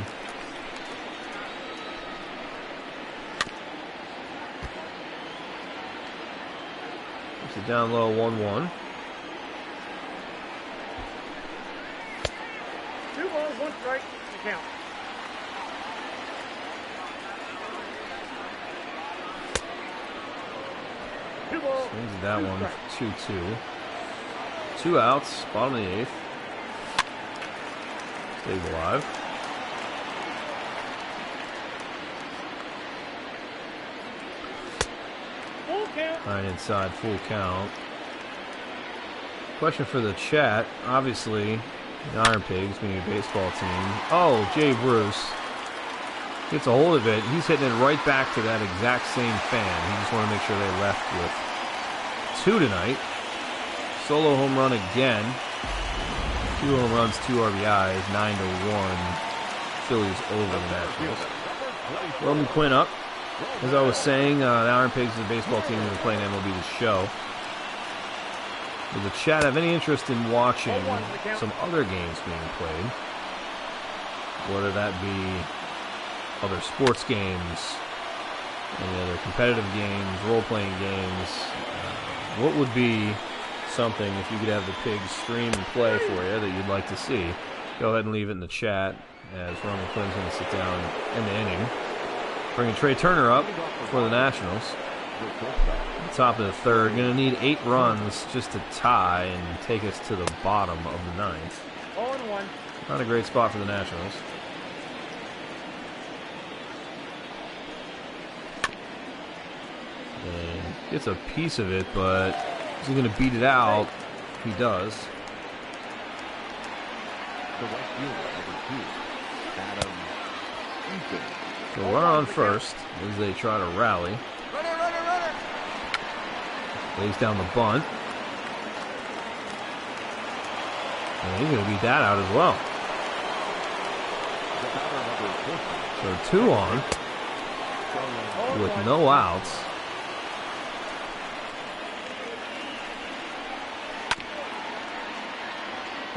Keeps it down low, 1-1. 2 balls, 1 strike, to count. Swings at that one, 2-2. 2 outs, bottom of the 8th. Stays alive. Full count. 9 inside, full count. Question for the chat. Obviously, the IronPigs being a baseball team. Oh, Jay Bruce gets a hold of it. He's hitting it right back to that exact same fan. He just wanted to make sure they left with 2 tonight. Solo home run again. 2 home runs, 2 RBIs, 9-1. Phillies over the Nationals. Roman Quinn up. As I was saying, the IronPigs is a baseball team that are playing MLB The Show. Does the chat have any interest in watching some other games being played? Whether that be other sports games, any other competitive games, role-playing games. What would be something, if you could have the Pigs stream and play for you, that you'd like to see? Go ahead and leave it in the chat, as Roman Quinn's going to sit down in the inning. Bringing Trey Turner up for the Nationals. Top of the 3rd. Going to need 8 runs just to tie and take us to the bottom of the 9th. 0-1. Not a great spot for the Nationals. And gets a piece of it, but is he going to beat it out? He does. The right fielder, number 2, Adam Eaton. So runner on first as they try to rally. Runner. Lays down the bunt. And he's going to beat that out as well. The batter, number 50. So 2 on with no outs.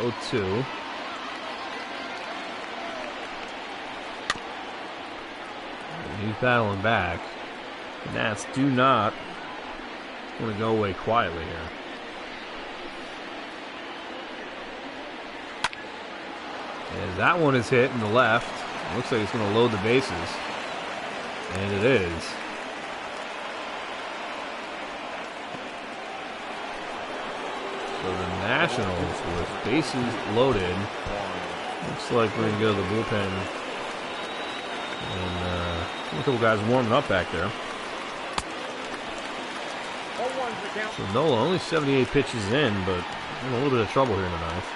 Oh, 2. He's battling back. The Nats do not want to go away quietly here. And that one is hit in the left. It looks like it's going to load the bases. And it is. So the Nationals with bases loaded. Looks like we're going to go to the bullpen. And a couple guys warming up back there. So Nola only 78 pitches in, but in a little bit of trouble here in the ninth.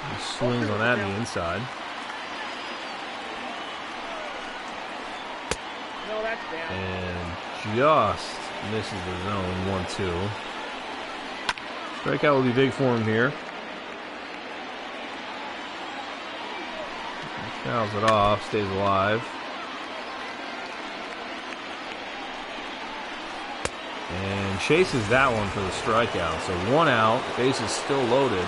He swings on that in the inside. And just misses the zone. 1-2. Strikeout will be big for him here. Fouls it off, stays alive. And chases that one for the strikeout. So 1 out, bases still loaded.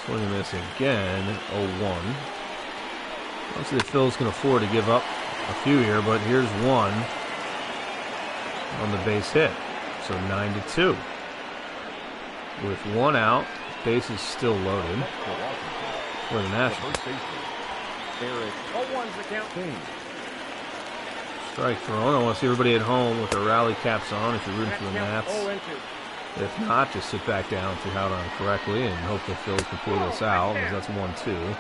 Swing and miss again, 0-1. Obviously the Phillies can afford to give up a few here, but here's one on the base hit. So 9-2. With 1 out, bases still loaded for the Nationals. Strike thrown. I want to see everybody at home with their rally caps on if you're rooting for the Nats. If not, just sit back down, see how done correctly, and hope the Phillies can pull this out, because that's 1-2.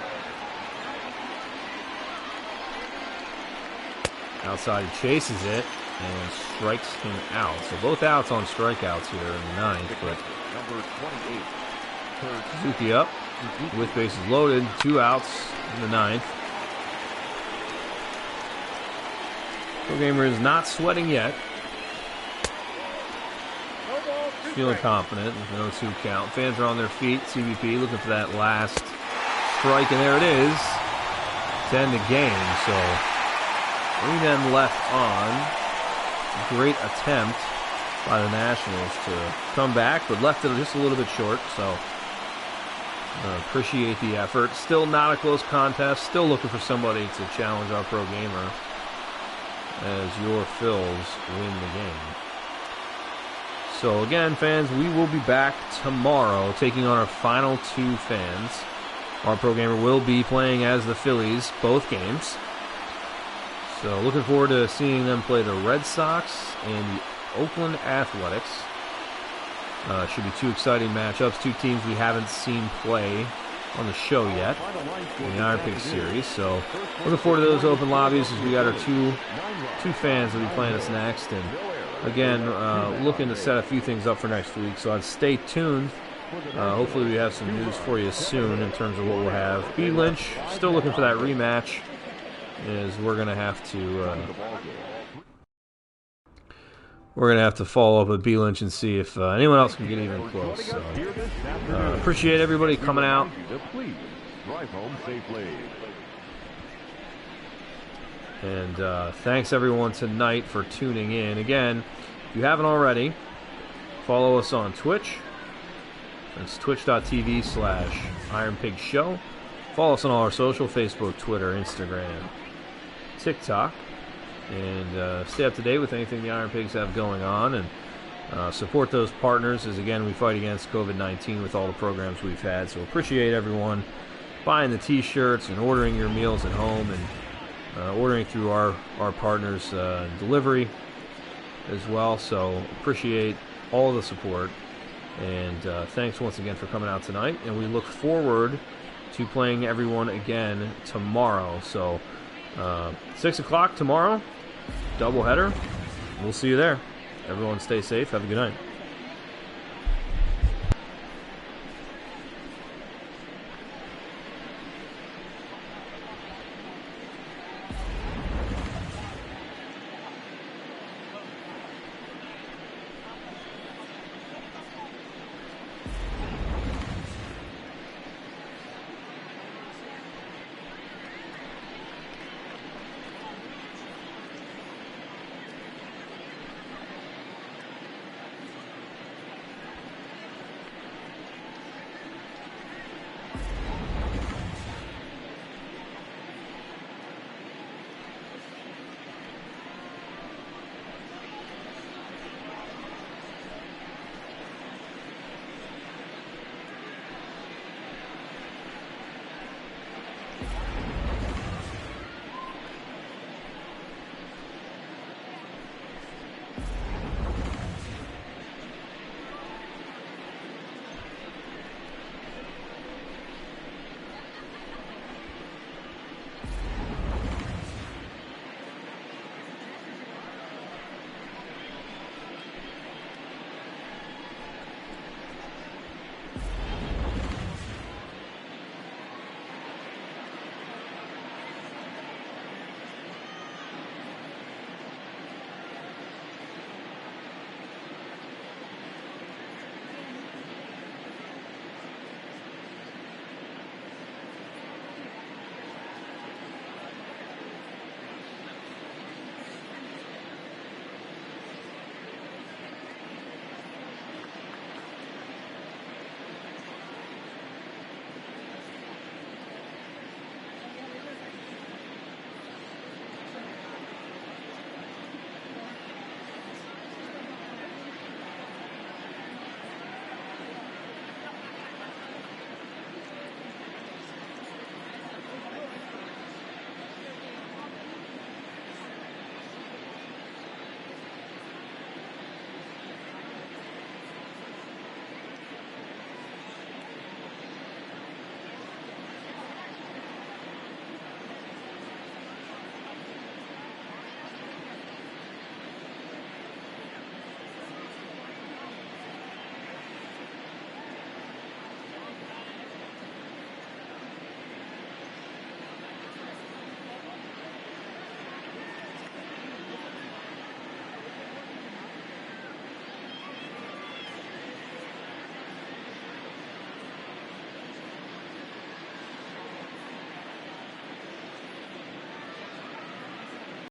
Outside, he chases it and strikes him out. So both outs on strikeouts here in the ninth, but Suzuki up with bases loaded, 2 outs in the ninth. Pro Gamer is not sweating yet. Feeling confident with an 0-2 count. Fans are on their feet. CBP looking for that last strike, and there it is to end the game. So 3 men left on. Great attempt by the Nationals to come back, but left it just a little bit short. So appreciate the effort. Still not a close contest. Still looking for somebody to challenge our Pro Gamer as your Phils win the game. So again, fans, we will be back tomorrow taking on our final 2 fans. Our Pro Gamer will be playing as the Phillies both games. So looking forward to seeing them play the Red Sox and the Oakland Athletics. Should be 2 exciting matchups, 2 teams we haven't seen play on the show yet in the IronPigs series. So looking forward to those open lobbies as we got our two fans that will be playing us next. And again, looking to set a few things up for next week. So I'd stay tuned. Hopefully we have some news for you soon in terms of what we'll have. B. Lynch, still looking for that rematch. Is we're gonna have to follow up with B. Lynch and see if anyone else can get even close. So, appreciate everybody coming out. And thanks everyone tonight for tuning in. Again, if you haven't already, follow us on Twitch. It's twitch.tv/IronPigsShow. Follow us on all our social: Facebook, Twitter, Instagram, TikTok, and stay up to date with anything the IronPigs have going on, and support those partners as, again, we fight against COVID-19 with all the programs we've had. So appreciate everyone buying the t-shirts and ordering your meals at home, and ordering through our partners delivery as well. So appreciate all the support, and thanks once again for coming out tonight, and we look forward to playing everyone again tomorrow. So 6 o'clock tomorrow, doubleheader. We'll see you there. Everyone stay safe. Have a good night.